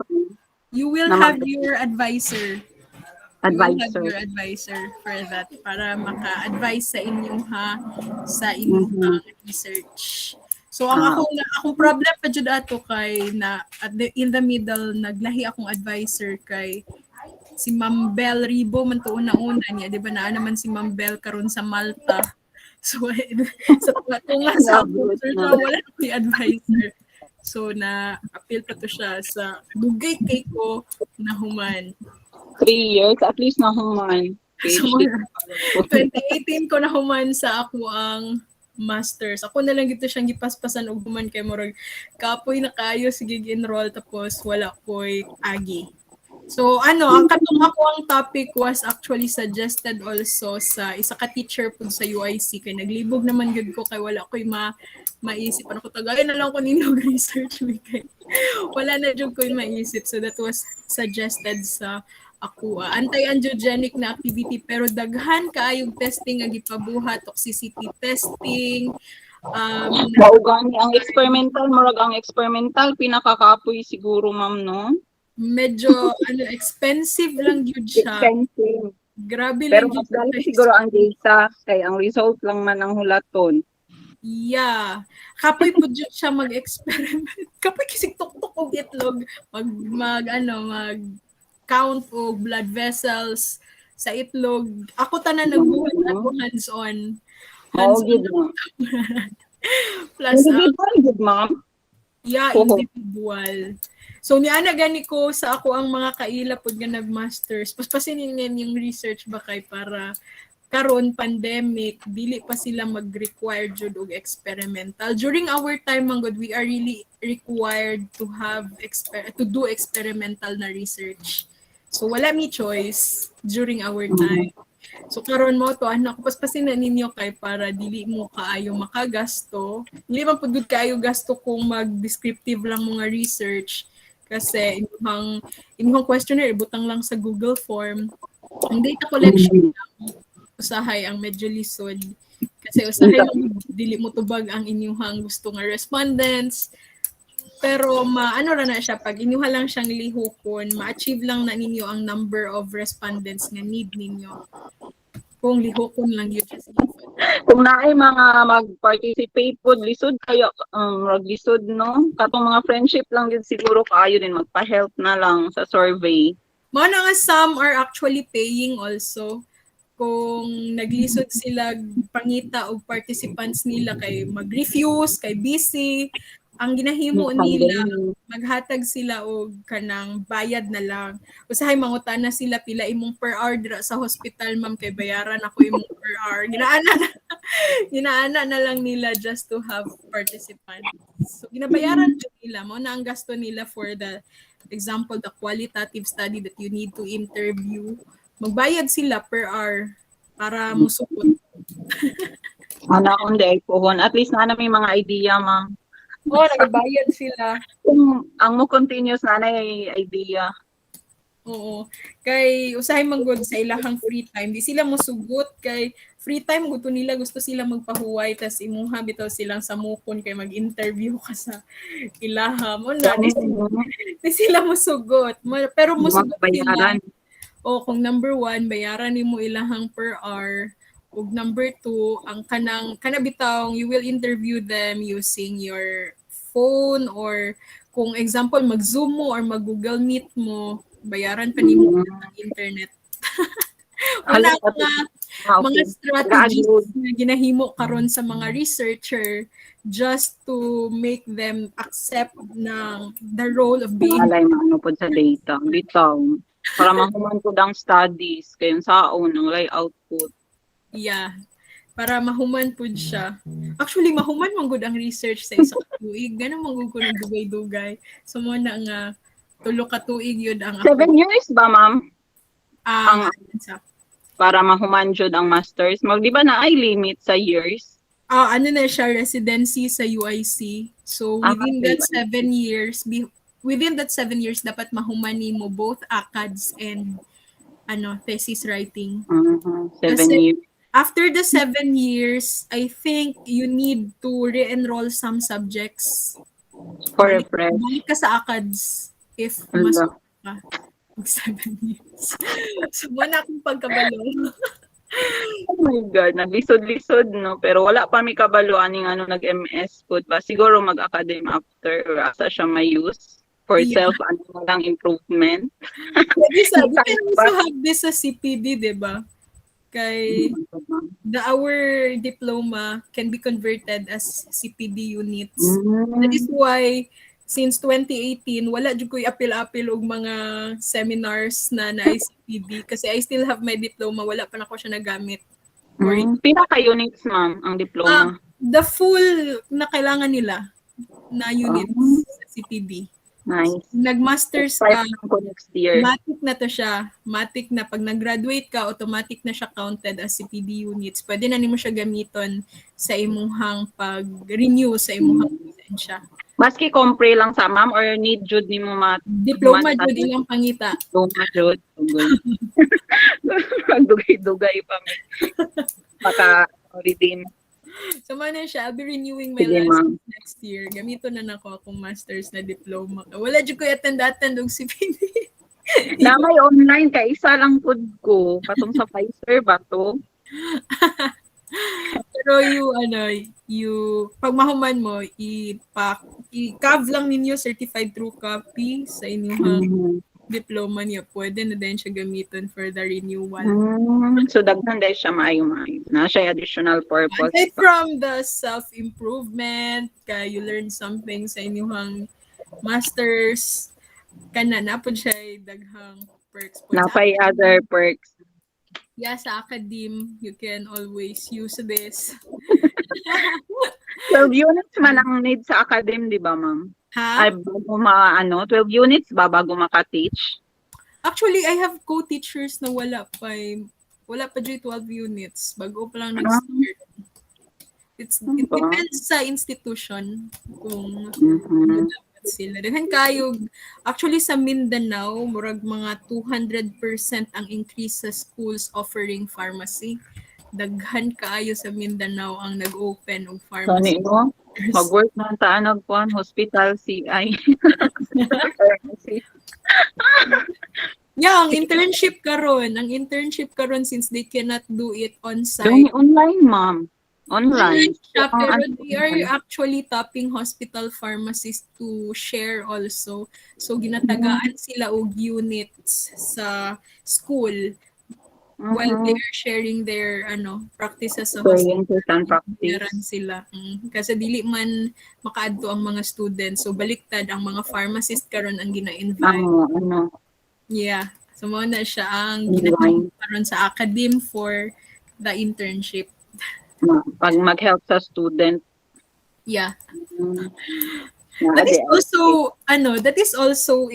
you will have your advisor. You will have Advisor. your advisor for that para maka-advise sa inyong research. So ang akong problem pa jud ato kay na in the middle naglahi akong advisor kay si Ma'am Bell Ribo man to una-una niya, di ba na naman si Ma'am Bell karon sa Malta. So sa tunga sa search wala ko advisor. So na appeal pa to siya sa dugay kay ko na human. 3 years at least na human. So, 2018 ko na human sa ako ang masters. Ako na lang gito siyang gipaspasan og human kay murag kapoy na kayo sige enroll tapos wala koy agi. So ang katong ako ang topic was actually suggested also sa isa ka teacher pud sa UIC kay naglibog naman gyud ko kay wala koy maisip ano ko tagayon na lang ko ninyo research mi kay wala na jud koy maisip, so that was suggested sa ako anti-angiogenic na activity pero daghan kaayong testing nga gipabuhat, toxicity testing, Maugani ang experimental pinakakapoy siguro ma'am no. Medyo expensive lang yun siya. Expensive. Grabe pero lang mas dali siguro ang data kay ang result lang man ang hulaton. Yeah. Kapoy po dyan siya mag-experiment. Kapoy kisig tuktok og itlog. Mag count og blood vessels sa itlog. Ako tanan nagbuhat ako hands-on. Plus, individual good ma'am. Yeah, individual. So niana gani ko sa ako ang mga kaila pud nga nag-masters. Paspasinin yung research ba kay para karon pandemic dili pa sila mag-require jud og experimental. During our time manggod we are really required to have to do experimental na research. So wala mi choice during our time. So karon mo to anak paspasin na ninyo kay para dili mo kaayo makagasto. Dili man pud kaayo gasto kung mag-descriptive lang mga research kasi inyong questionnaire ibutang lang sa Google form. Ang data collection lang usahay ang medyo lisod kasi usahay lang dili mo tubag ang inyong gusto nga respondents. Pero maano ra na siya pag inyuha lang siyang lihokon, ma-achieve lang na ninyo ang number of respondents nga need ninyo. Kung lihokon lang yun siya. Kung naay mga mag-participate pod lisod kayo lisod no. Katong mga friendship lang din siguro kaayo din magpa-help na lang sa survey. Mao na nga some are actually paying also. Kung naglisod sila pangita og participants nila kay mag-refuse, kay busy, ang ginahimo nila maghatag sila og kanang bayad na lang. Usahay mangutana sila pila imong per hour dira sa hospital ma'am kay bayaran ako imong per hour. Ginaana na lang nila just to have participants. So ginabayaran nila mo na ang gasto nila for the example the qualitative study that you need to interview. Magbayad sila per hour para musupot. Ana on the pohon at least na may mga idea ma'am. Nagbayad sila. Kung ang mo continuous na idea. Oo. Kay usahay manggod sa ilahang free time. Di sila mosugot kay free time gusto sila magpahuway tas imuha bitaw silang samukon kay mag-interview ka sa ilaha mo na. Di sila mosugot. Pero mosugot sila. Kung number 1, bayaran nimo ilahang per hour. Ug number 2, ang kana bitawng you will interview them using your phone or kung example mag-Zoom mo or mag-Google Meet mo, bayaran pa nimo ang internet. Wala mga strategies na ginahimo karon sa mga researcher just to make them accept ng the role of being ano pod sa data bitaw para mahuman pud ang studies kay saon ang lay output. Yeah. Para mahuman pud siya. Actually, mahuman man gud ang research sa isa ka tuig. Ganun man gud ko nagdugay-dugay. So mo na nga tulo ka tuig yun ang 7 years ba, ma'am? Ang para mahuman jud ang masters. Di ba na ay limit sa years? ano na siya, residency sa UIC. So within sa that UIC. 7 years, within that 7 years, dapat mahumani mo both ACADS and thesis writing. 7 Kasi years. after the 7 years, I think you need to re-enroll some subjects. For Balik refresh. ka sa ACADS if mas ka. 7 years. So, wala akong pagkabalo. Oh my God, naglisod-lisod, no? Pero wala pa mi kabaluan ng nag-MS food ba? Siguro mag-academe after or asa siya may use for lang improvement. We can also have this sa CPD, di ba? Kay our diploma can be converted as CPD units. That is why since 2018 wala jud ko'y apil-apil og mga seminars na CPD kasi I still have my diploma, wala pa na ko siya nagamit. Pila ka units, ma'am, ang diploma? The full na kailangan nila na units sa CPD. Nice. Nag-masters ka, next year. matic na to siya. Matic na pag nag-graduate ka, automatic na siya counted as CPD units. Pwede na nimo siya gamiton sa imuhang pag-renew sa imuhang lisensya. Maski compre lang sa ma'am or need jud nimo diploma jud ilang pangita. Diploma jud. Dugay-dugay pa mi. Maka redeem. So man siya, I'll be renewing my license next year. Gamito na nako akong master's na diploma. Wala jud ko attend og CPD. Na may online ka isa lang pud ko patong sa Pfizer ba to? Pero pag mahuman mo, i-cav lang ninyo certified true copy sa inyong diploma niya. Pwede na din siya gamitin for the renewal. So daghan dahil siya maayo-maayo. Na siya additional purpose. Aside from the self-improvement, you learn something sa inyong masters, na po siya daghang perks. Napay other perks. Yeah, sa academe, you can always use this. 12 units man ang need sa academe, di ba, ma'am? Ha? Ay, bago 12 units ba bago maka-teach? Actually, I have co-teachers na wala pa dyan 12 units. Bago pa lang nag-start. It depends sa institution kung dapat sila. Daghan kayo, actually sa Mindanao, murag mga 200% ang increase sa schools offering pharmacy. Daghan kaayo sa Mindanao ang nag-open og pharmacy. Saan mo? Mag-work na taan hospital, CI. Yeah, ang internship karon since they cannot do it on-site. Yung online, ma'am. Online. Pero they are actually topping hospital pharmacists to share also. So ginatagaan sila og units sa school while they are sharing their practices sa hospital. Sila. Kasi dili man makaadto ang mga students. So baliktad ang mga pharmacist karon ang gina-invite. Yeah. So mo na siya ang gina-invite karon sa academe for the internship. Pag mag-help sa student. Yeah. That is also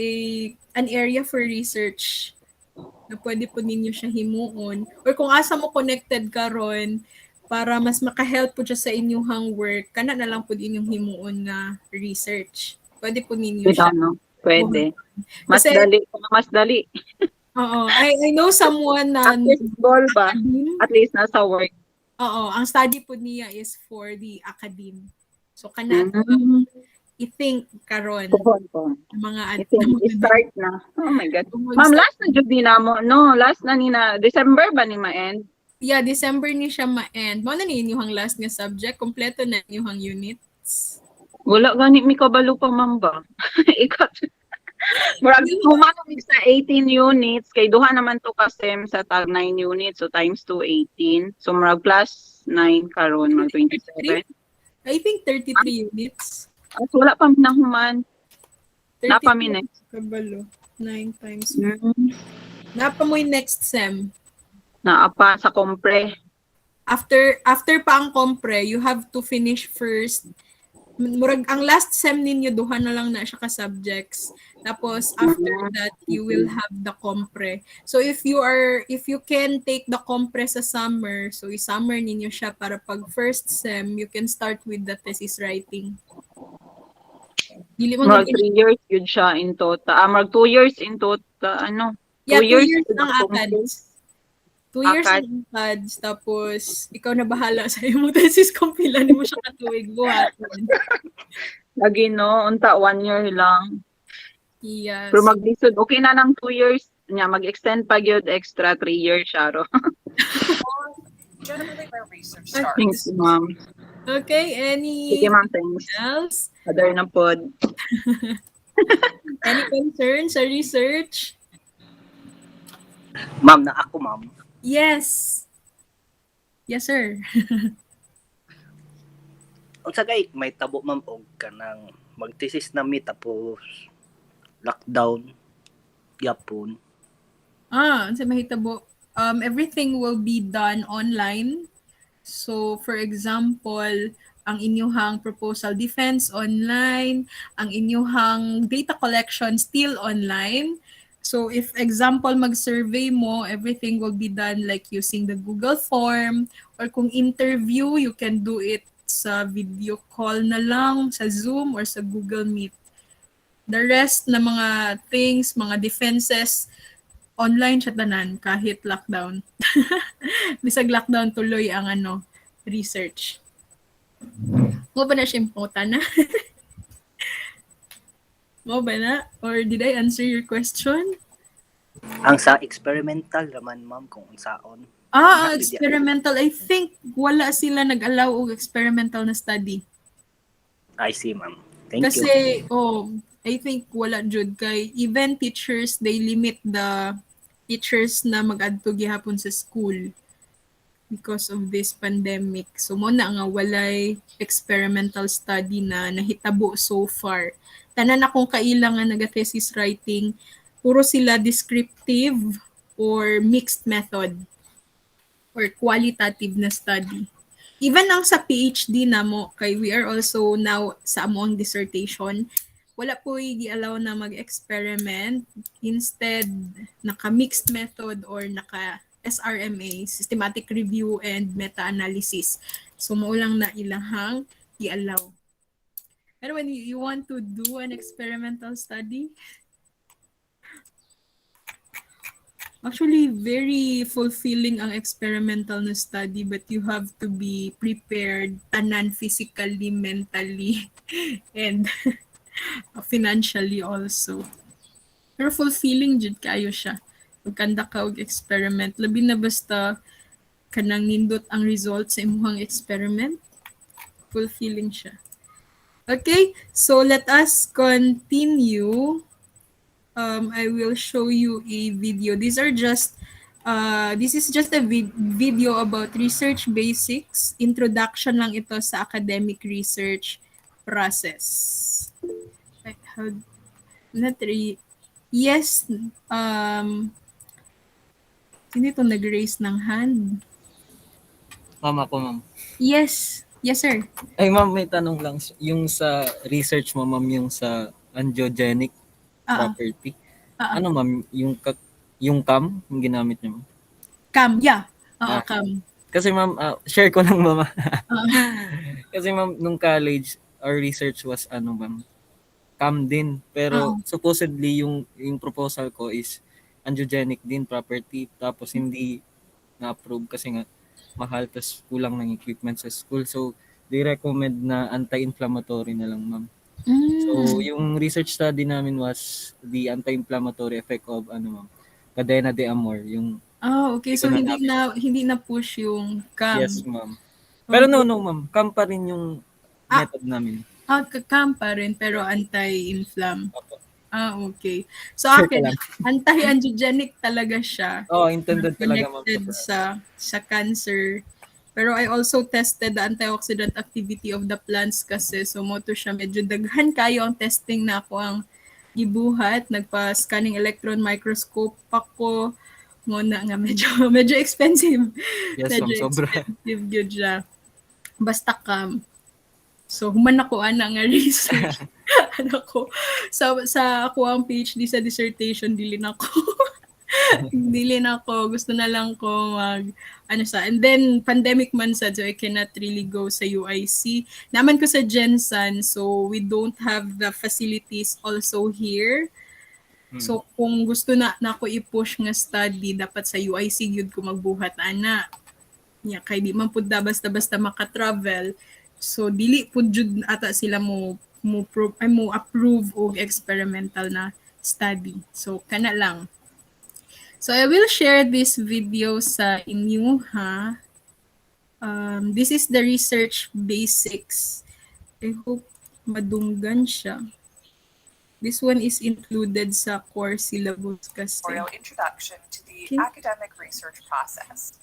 an area for research na pwede po ninyo siya himuon. Or kung asa mo connected karon para mas maka-help po siya sa inyong work, kana na lang po inyong himuon nga research. Pwede po ninyo siya. Pwede. Mas dali. Oo. I know someone na goal ba? At least nasa work. Oo, ang study po niya is for the academe. So kanang i-think karon mga start na. Oh my God. Ma'am, last na jud dinamo, no? Last na ni na December ba ni ma-end? Yeah, December ni siya ma-end. Mo na ni inyong last nga subject, kompleto na inyong units. Wala gani mi kabalo pa, ma'am ba? Ikat. Murag humanong sa 18 units, kay duha naman to ka SEM sa tag 9 units, so times 2, 18. So murag plus 9 karon mag 27. I think 33 units. So wala pa minahuman. Napa mi next. Kabalo. 9 times 4. Napa mo yung next SEM. Naapa sa compre. After pa ang compre, you have to finish first murag ang last sem ninyo duha na lang na siya ka subjects. Tapos after that you will have the compre. So if you can take the compre sa summer, so i-summer ninyo siya para pag first sem you can start with the thesis writing. Dili man Mag gud 3 years yun siya in total. Mag 2 years in total. Ano? 2 yeah, 2 years years to the ang complete ACADS. 2 years akad. ang ACADS, tapos ikaw na bahala sa imong thesis kung pila nimo siya katuig buhaton. Lagi no, unta 1 year lang. Yes. Pero maglisod, okay na ng 2 years niya, mag-extend pa gyud extra 3 years siya ro. Thanks, ma'am. Okay, Sige, ma'am, thanks. else? Other na pod. Any concerns sa research? Ma'am, na ako, ma'am. Yes. Yes, sir. Unsa kay may tabo ma'am og kanang magthesis na mi tapos lockdown gyapon. Sa mahitabo, everything will be done online. So, for example, ang inyuhang proposal defense online, ang inyuhang data collection still online. So, if example, mag-survey mo, everything will be done like using the Google form, or kung interview, you can do it sa video call na lang, sa Zoom, or sa Google Meet. The rest na mga things, mga defenses, online siya tanan kahit lockdown. Bisag lockdown tuloy ang research. Mo ba na siya important na? Mo ba na? Or did I answer your question? Ang sa experimental naman ma'am kung unsaon. Experimental. I think wala sila nag-allow og experimental na study. I see ma'am. Thank you. Kasi, I think wala jud kay even teachers, they limit the teachers na mag-adto gihapon sa school because of this pandemic. So mo na nga walay experimental study na nahitabo so far. Tanan akong kailangan naga-thesis writing, puro sila descriptive or mixed method or qualitative na study. Even ang sa PhD na mo, kay we are also now sa among dissertation, wala po i-allow na mag-experiment. Instead, naka-mixed method or naka-SRMA, systematic review and meta-analysis. So, maulang na ilahang i-allow. Pero when you want to do an experimental study, actually, very fulfilling ang experimental na study, but you have to be prepared tanan physically, mentally, and financially also. Pero fulfilling jud kayo siya. Pagkanda ka og experiment, labi na basta kanang nindot ang result sa imuhang experiment, fulfilling siya. Okay, so let us continue. I will show you a video. This is just a video about research basics. Introduction lang ito sa academic research process. Yes, sino ito nag-raise ng hand? Ma'am, ako, ma'am. Yes. Yes, sir. Ay, ma'am, may tanong lang. Yung sa research mo, ma'am, yung sa angiogenic property. Ano, ma'am, yung CAM, yung ginamit niyo, ma'am? CAM, yeah. CAM. Kasi, ma'am, share ko lang, ma'am. Kasi, ma'am, nung college, our research was, ma'am, CAM din. Pero, supposedly, yung proposal ko is angiogenic din property. Tapos, hindi na-approve kasi nga, mahal, tas kulang ng equipment sa school. So, they recommend na anti-inflammatory na lang, ma'am. So, yung research study namin was the anti-inflammatory effect of ma'am, cadena de amor, yung okay. So hindi na push yung CAM. Yes, ma'am. Pero no, ma'am. CAM pa rin yung method namin. CAM pa rin pero anti-inflam. Okay. So akin, anti-angiogenic talaga siya. Intended talaga, ma'am. Connected sa cancer. Pero I also tested the antioxidant activity of the plants kasi so mo to siya medyo daghan kayo ang testing na ako ang gibuhat, nagpa-scanning electron microscope ako mo na nga medyo expensive. Yes, medyo sobra. expensive gyud siya. Basta CAM. So human ako ana nga research. Ano ko sa ako ang PhD sa dissertation dili na ko. Dili na ko gusto na lang ko mag ano sa and then pandemic man sad so I cannot really go sa UIC. Naman ko sa Jensen so we don't have the facilities also here. So kung gusto na nako i-push nga study dapat sa UIC gyud ko magbuhat ana. Nya kay di man pud basta-basta maka-travel. So dili pud jud ata sila mo approve og experimental na study. So kana lang. So I will share this video sa inyo ha. This is the research basics. I hope madunggan siya. This one is included sa core syllabus kasi. Introduction to the academic research process.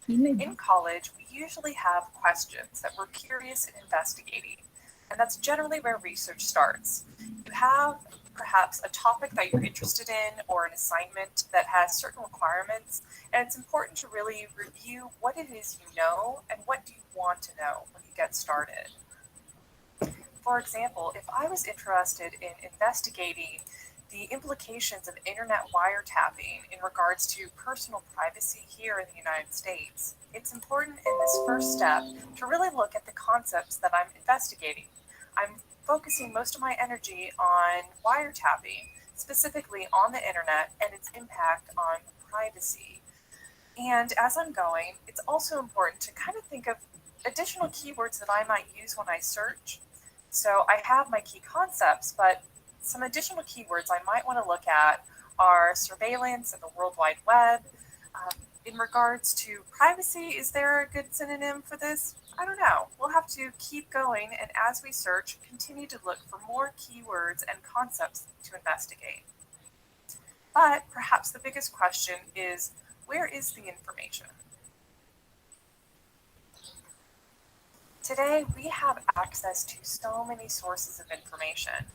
In college, we usually have questions that we're curious in investigating, and that's generally where research starts. You have perhaps a topic that you're interested in or an assignment that has certain requirements, and it's important to really review what it is you know and what do you want to know when you get started. For example, if I was interested in investigating the implications of internet wiretapping in regards to personal privacy here in the United States, it's important in this first step to really look at the concepts that I'm investigating. I'm focusing most of my energy on wiretapping, specifically on the internet and its impact on privacy. And as I'm going, it's also important to kind of think of additional keywords that I might use when I search. So I have my key concepts, but some additional keywords I might want to look at are surveillance and the World Wide Web. In regards to privacy, is there a good synonym for this? I don't know. We'll have to keep going, and as we search, continue to look for more keywords and concepts to investigate. But perhaps the biggest question is, where is the information? Today, we have access to so many sources of information.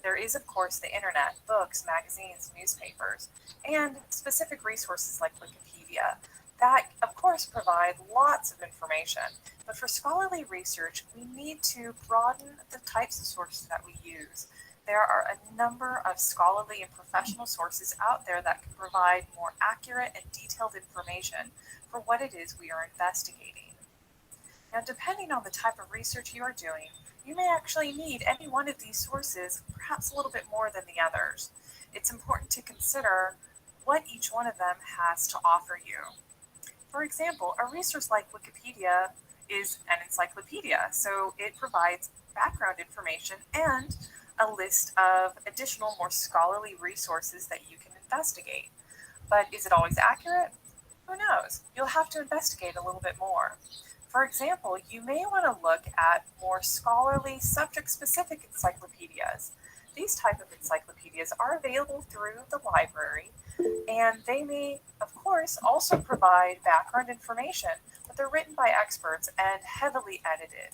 There is, of course, the internet, books, magazines, newspapers, and specific resources like Wikipedia that, of course, provide lots of information. But for scholarly research, we need to broaden the types of sources that we use. There are a number of scholarly and professional sources out there that can provide more accurate and detailed information for what it is we are investigating. Now, depending on the type of research you are doing, you may actually need any one of these sources, perhaps a little bit more than the others. It's important to consider what each one of them has to offer you. For example, a resource like Wikipedia is an encyclopedia, so it provides background information and a list of additional, more scholarly resources that you can investigate. But is it always accurate? Who knows? You'll have to investigate a little bit more. For example, you may want to look at more scholarly, subject-specific encyclopedias. These type of encyclopedias are available through the library, and they may, of course, also provide background information, but they're written by experts and heavily edited.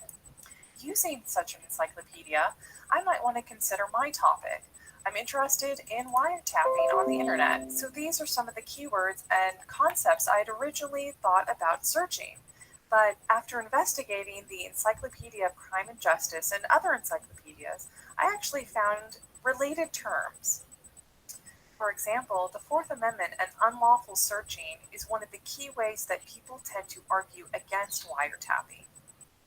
Using such an encyclopedia, I might want to consider my topic. I'm interested in wiretapping on the internet, so these are some of the keywords and concepts I had originally thought about searching. But after investigating the Encyclopedia of Crime and Justice and other encyclopedias, I actually found related terms. For example, the Fourth Amendment and unlawful searching is one of the key ways that people tend to argue against wiretapping.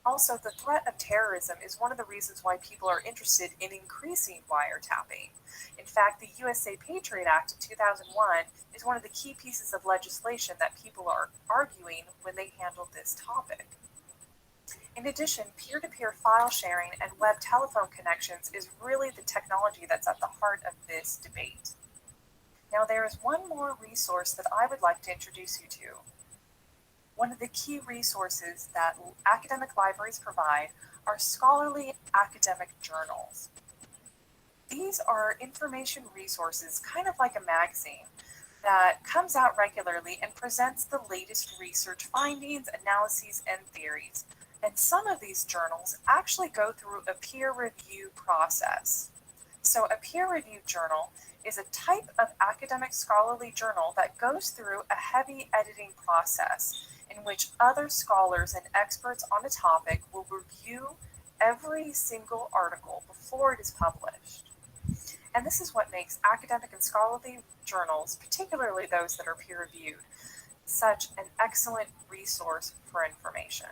Also, the threat of terrorism is one of the reasons why people are interested in increasing wiretapping. In fact, the USA Patriot Act of 2001 is one of the key pieces of legislation that people are arguing when they handle this topic. In addition, peer-to-peer file sharing and web telephone connections is really the technology that's at the heart of this debate. Now, there is one more resource that I would like to introduce you to. One of the key resources that academic libraries provide are scholarly academic journals. These are information resources, kind of like a magazine, that comes out regularly and presents the latest research findings, analyses, and theories. And some of these journals actually go through a peer review process. So a peer-reviewed journal is a type of academic scholarly journal that goes through a heavy editing process in which other scholars and experts on a topic will review every single article before it is published. And this is what makes academic and scholarly journals, particularly those that are peer-reviewed, such an excellent resource for information.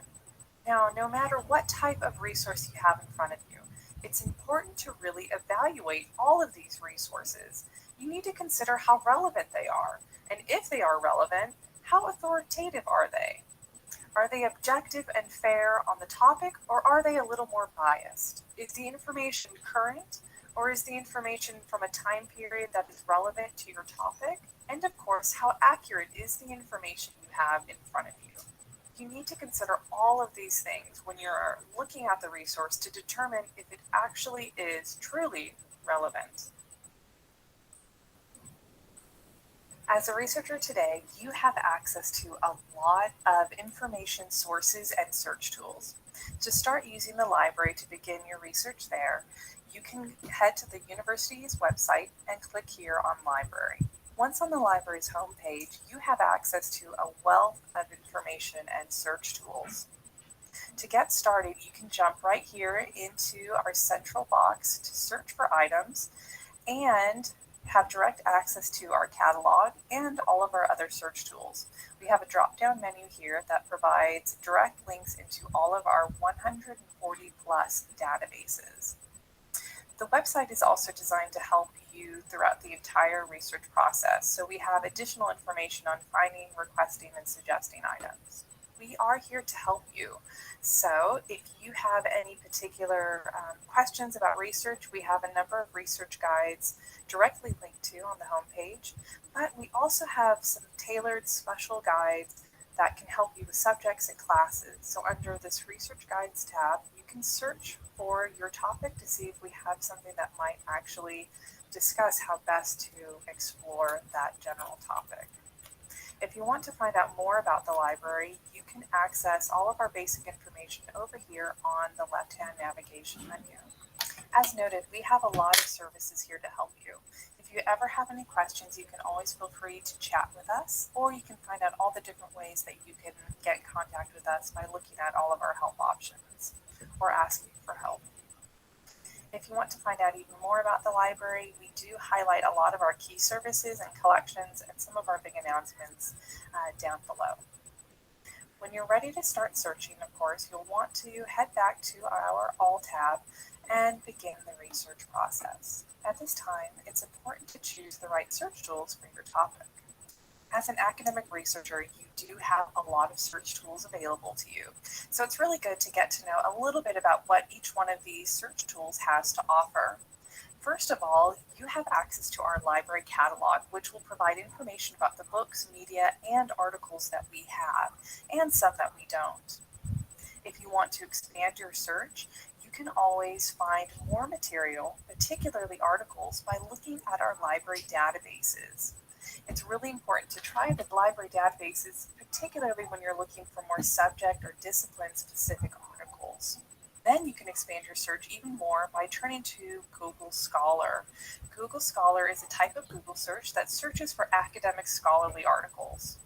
Now, no matter what type of resource you have in front of you, it's important to really evaluate all of these resources. You need to consider how relevant they are, and if they are relevant, how authoritative are they? Are they objective and fair on the topic, or are they a little more biased? Is the information current, or is the information from a time period that is relevant to your topic? And of course, how accurate is the information you have in front of you? You need to consider all of these things when you're looking at the resource to determine if it actually is truly relevant. As a researcher today, you have access to a lot of information sources and search tools. To start using the library to begin your research there, you can head to the university's website and click here on Library. Once on the library's homepage, you have access to a wealth of information and search tools. To get started, you can jump right here into our central box to search for items and have direct access to our catalog and all of our other search tools. We have a drop-down menu here that provides direct links into all of our 140 plus databases. The website is also designed to help you throughout the entire research process, so we have additional information on finding, requesting, and suggesting items. We are here to help you. So if you have any particular questions about research, we have a number of research guides directly linked to on the homepage, but we also have some tailored special guides that can help you with subjects and classes. So under this Research Guides tab, you can search for your topic to see if we have something that might actually discuss how best to explore that general topic. If you want to find out more about the library, you can access all of our basic information over here on the left-hand navigation menu. As noted, we have a lot of services here to help you. If you ever have any questions, you can always feel free to chat with us, or you can find out all the different ways that you can get in contact with us by looking at all of our help options or asking for help. If you want to find out even more about the library, we do highlight a lot of our key services and collections and some of our big announcements down below. When you're ready to start searching, of course, you'll want to head back to our All tab and begin the research process. At this time, it's important to choose the right search tools for your topic. As an academic researcher, you do have a lot of search tools available to you. So it's really good to get to know a little bit about what each one of these search tools has to offer. First of all, you have access to our library catalog, which will provide information about the books, media, and articles that we have, and some that we don't. If you want to expand your search, you can always find more material, particularly articles, by looking at our library databases. It's really important to try the library databases, particularly when you're looking for more subject or discipline-specific articles. Then you can expand your search even more by turning to Google Scholar. Google Scholar is a type of Google search that searches for academic scholarly articles.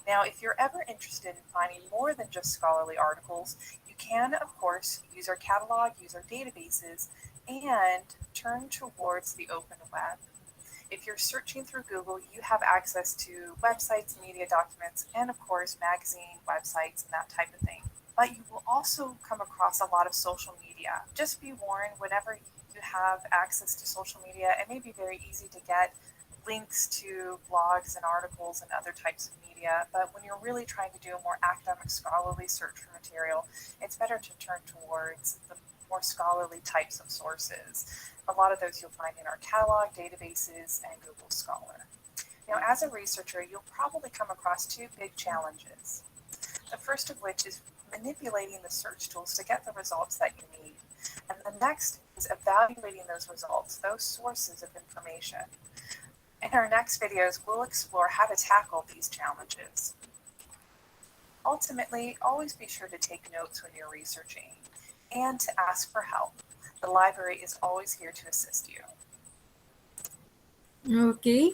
Now, if you're ever interested in finding more than just scholarly articles, you can, of course, use our catalog, use our databases, and turn towards the open web. If you're searching through Google, you have access to websites, media documents, and of course, magazine websites and that type of thing. But you will also come across a lot of social media. Just be warned, whenever you have access to social media, it may be very easy to get links to blogs and articles and other types of media, but when you're really trying to do a more academic scholarly search for material, it's better to turn towards the more scholarly types of sources. A lot of those you'll find in our catalog, databases, and Google Scholar. Now, as a researcher, you'll probably come across two big challenges. The first of which is manipulating the search tools to get the results that you need. And the next is evaluating those results, those sources of information. In our next videos, we'll explore how to tackle these challenges. Ultimately, always be sure to take notes when you're researching and to ask for help. The library is always here to assist you. Okay,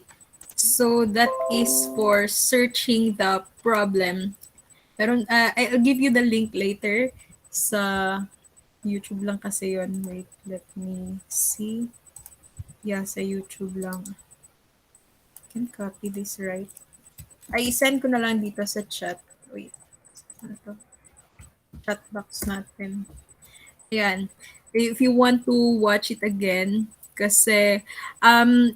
so that is for searching the problem. Pero I'll give you the link later sa YouTube lang kasi yon. Wait, let me see. Yeah, sa YouTube lang. Can copy this, right? Ay, send ko na lang dito sa chat. Wait. Ano to? Chat box natin. Ayan. If you want to watch it again, kasi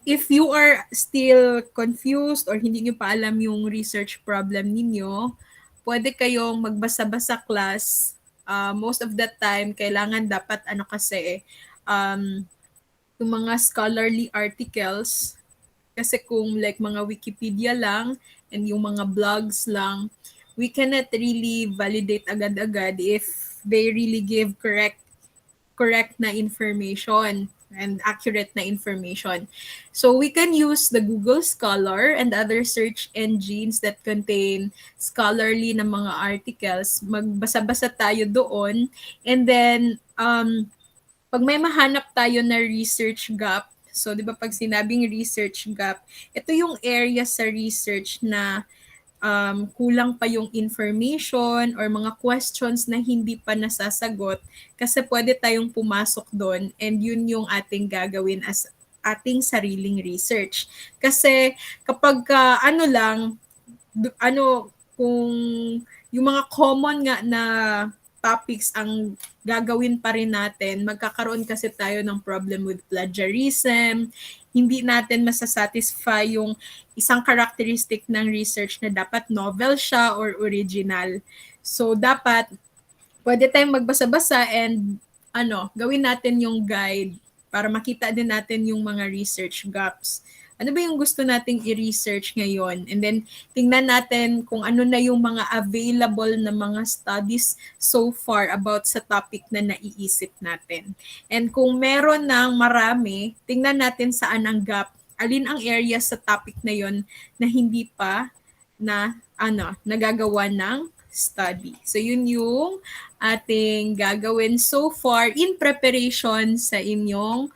if you are still confused or hindi nyo pa alam yung research problem ninyo, pwede kayong magbasa-basa class. Most of the time, kailangan dapat ano kasi, yung mga scholarly articles, kasi kung like mga Wikipedia lang and yung mga blogs lang, we cannot really validate agad-agad if they really give correct na information and accurate na information. So we can use the Google Scholar and other search engines that contain scholarly na mga articles. Magbasa-basa tayo doon, and then pag may mahanap tayo na research gap, so 'di ba pag sinabing research gap, ito yung area sa research na kulang pa yung information or mga questions na hindi pa nasasagot, kasi pwede tayong pumasok doon and yun yung ating gagawin as ating sariling research. Kasi kapag ano lang, kung yung mga common nga na topics ang gagawin pa rin natin, magkakaroon kasi tayo ng problem with plagiarism. Hindi natin masasatisfy yung isang characteristic ng research na dapat novel siya or original. So, dapat pwede tayong magbasa-basa and gawin natin yung guide para makita din natin yung mga research gaps. Ano ba yung gusto nating i-research ngayon? And then, tingnan natin kung ano na yung mga available na mga studies so far about sa topic na naiisip natin. And kung meron ng marami, tingnan natin saan ang gap. Alin ang area sa topic na yon na hindi pa nagagawa ng study. So, yun yung ating gagawin so far in preparation sa inyong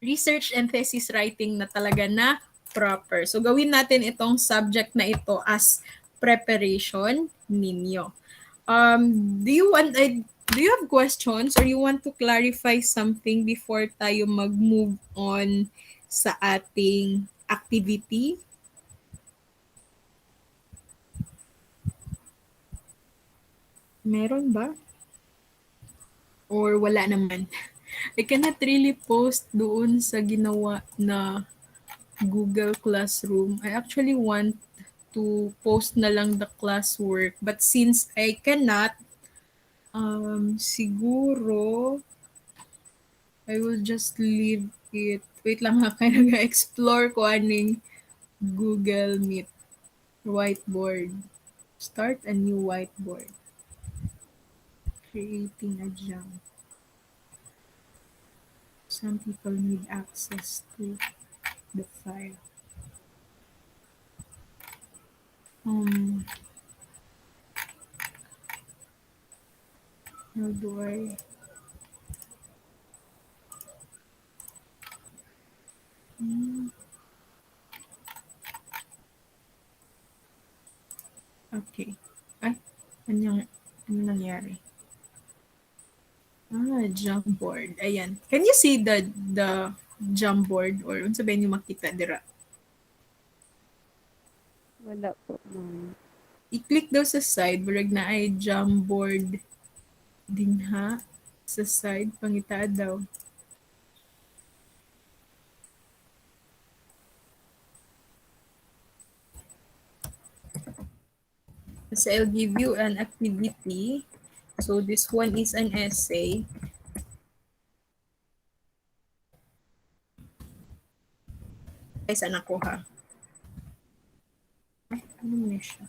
research and thesis writing na talaga na proper. So, gawin natin itong subject na ito as preparation ninyo. Do you have questions or you want to clarify something before tayo mag-move on sa ating activity? Meron ba? Or wala naman? I cannot really post doon sa ginawa na Google Classroom. I actually want to post na lang the classwork. But since I cannot, siguro, I will just leave it. Wait lang ha, kaya nag-explore ko aning Google Meet whiteboard. Start a new whiteboard. Creating a jam. Some people need access to the file. How do I? Okay. Ay, ano nangyari? Jamboard. Ayan. Can you see the Jamboard or unsa ba yung makita dira? Wala po, ma'am. I-click daw sa side, burag na ay Jamboard din ha. Sa side, pangita daw. So I'll give you an activity. So this one is an essay. Ay, saan ako ha? Ay, ano na siya?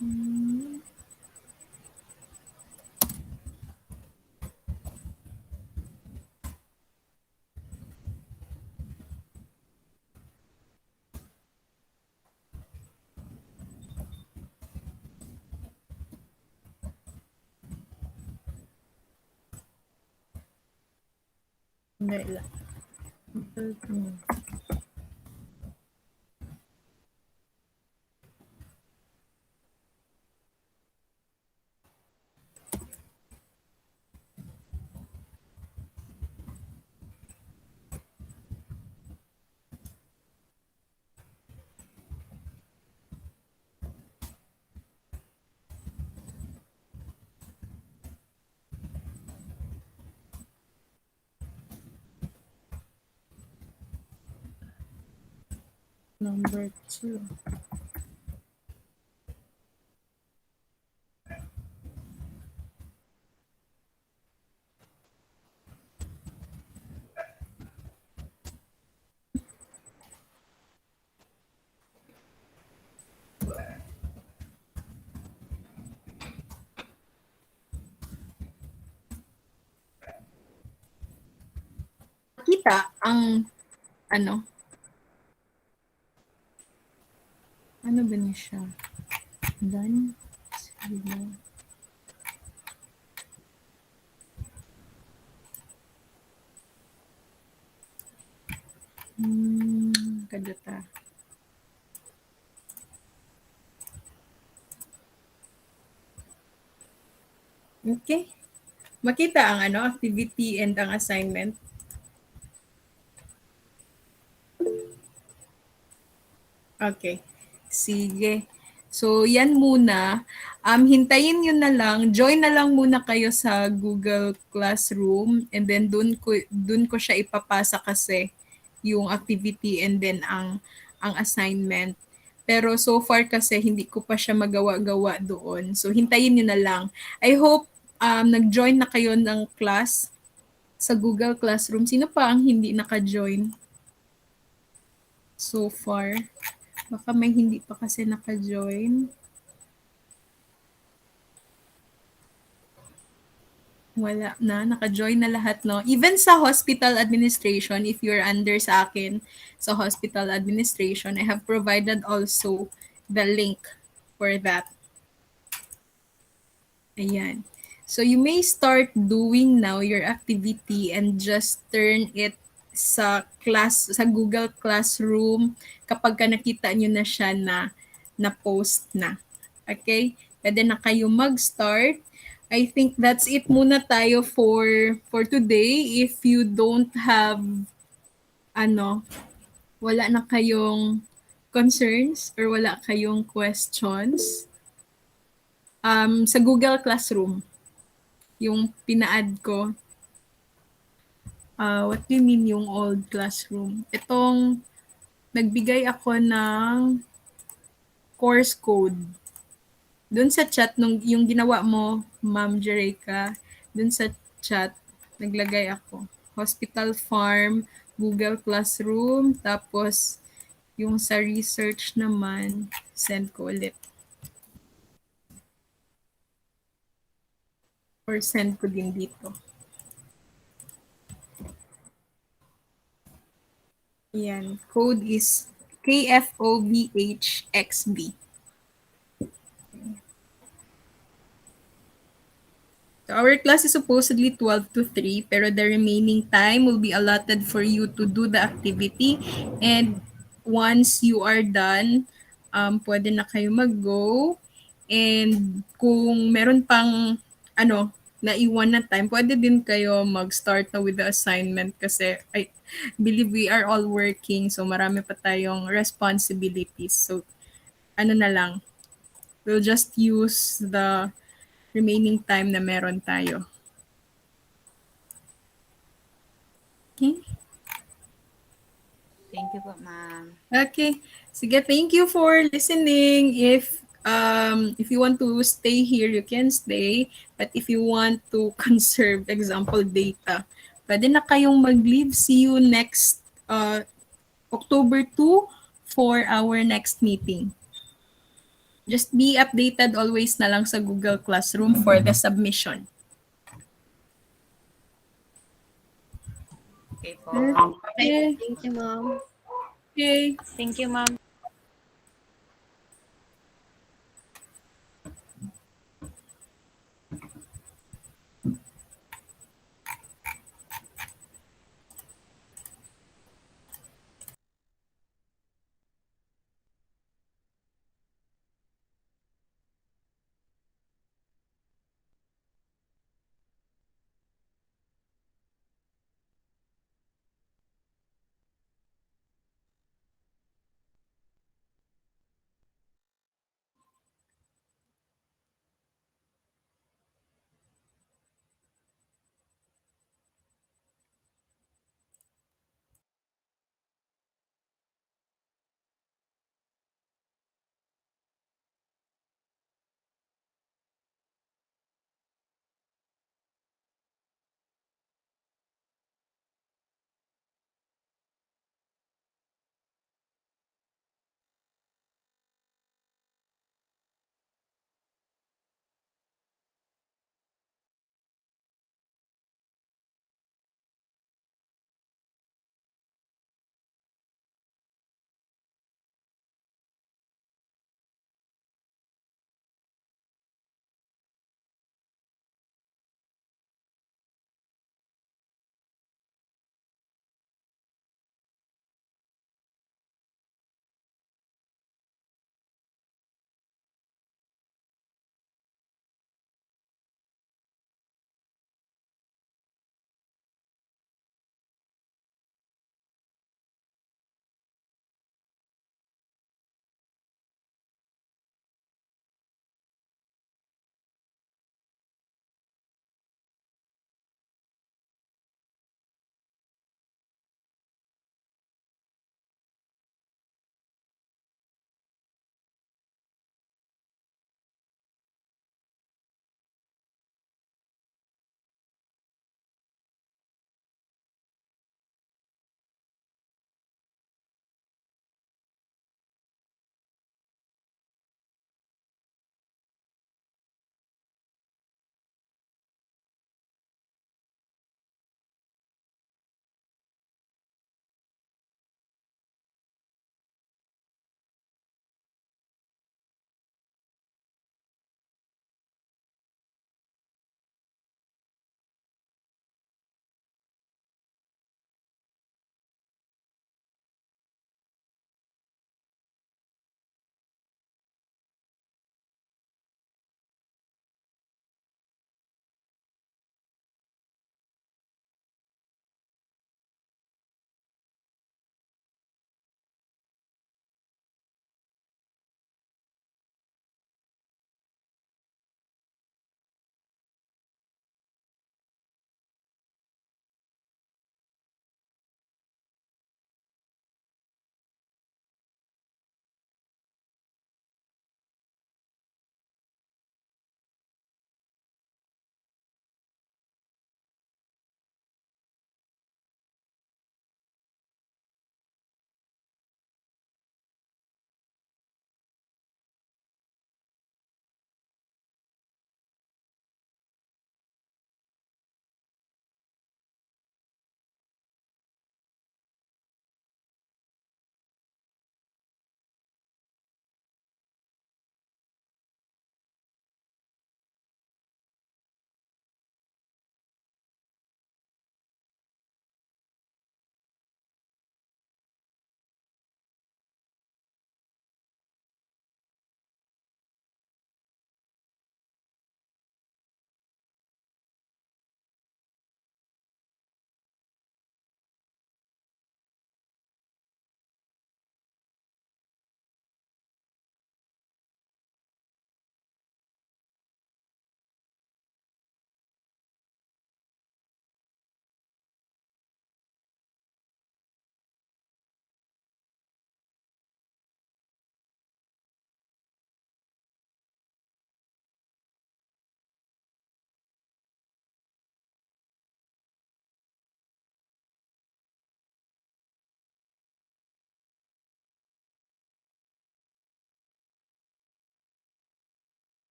Hindi lang. Number 2. Kita ang ano? Ano ba niya siya? Done? Sige. Kadata. Okay. Makita ang ano, activity and ang assignment. Okay. Sige. So, yan muna. Hintayin nyo na lang. Join na lang muna kayo sa Google Classroom and then dun ko siya ipapasa kasi yung activity and then ang assignment. Pero so far kasi hindi ko pa siya magawa-gawa doon. So, hintayin nyo na lang. I hope nag-join na kayo ng class sa Google Classroom. Sino pa ang hindi naka-join so far? Baka may hindi pa kasi naka-join. Wala na, naka-join na lahat, no? Even sa hospital administration, if you're under sa akin sa hospital administration, I have provided also the link for that. Ayan. So you may start doing now your activity and just turn it sa Google Classroom kapag ka nakita nyo na siya na post na. Okay? Pwede na kayo mag-start. I think that's it muna tayo for today. If you don't have wala na kayong concerns or wala kayong questions sa Google Classroom yung pina-add ko. What do you mean yung old classroom? Itong nagbigay ako ng course code. Doon sa chat, yung ginawa mo, Ma'am Jereka, doon sa chat, naglagay ako. Hospital Farm, Google Classroom, tapos yung sa research naman, send ko ulit. Or send ko din dito. Yan. Code is KFOBHXB. So our class is supposedly 12 to 3, pero the remaining time will be allotted for you to do the activity. And once you are done, pwede na kayo mag-go. And kung meron pang naiwan na time, pwede din kayo mag-start na with the assignment kasi I believe we are all working, so marami pa tayong responsibilities. So na lang, we'll just use the remaining time na meron tayo. Okay? Thank you po, ma'am. Okay. Sige, thank you for listening. If you want to stay here, you can stay. But if you want to conserve, example, data, pwede na kayong mag-leave. See you next October 2 for our next meeting. Just be updated always na lang sa Google Classroom for the submission. Okay po. Okay, thank you, ma'am. Okay. Thank you, ma'am.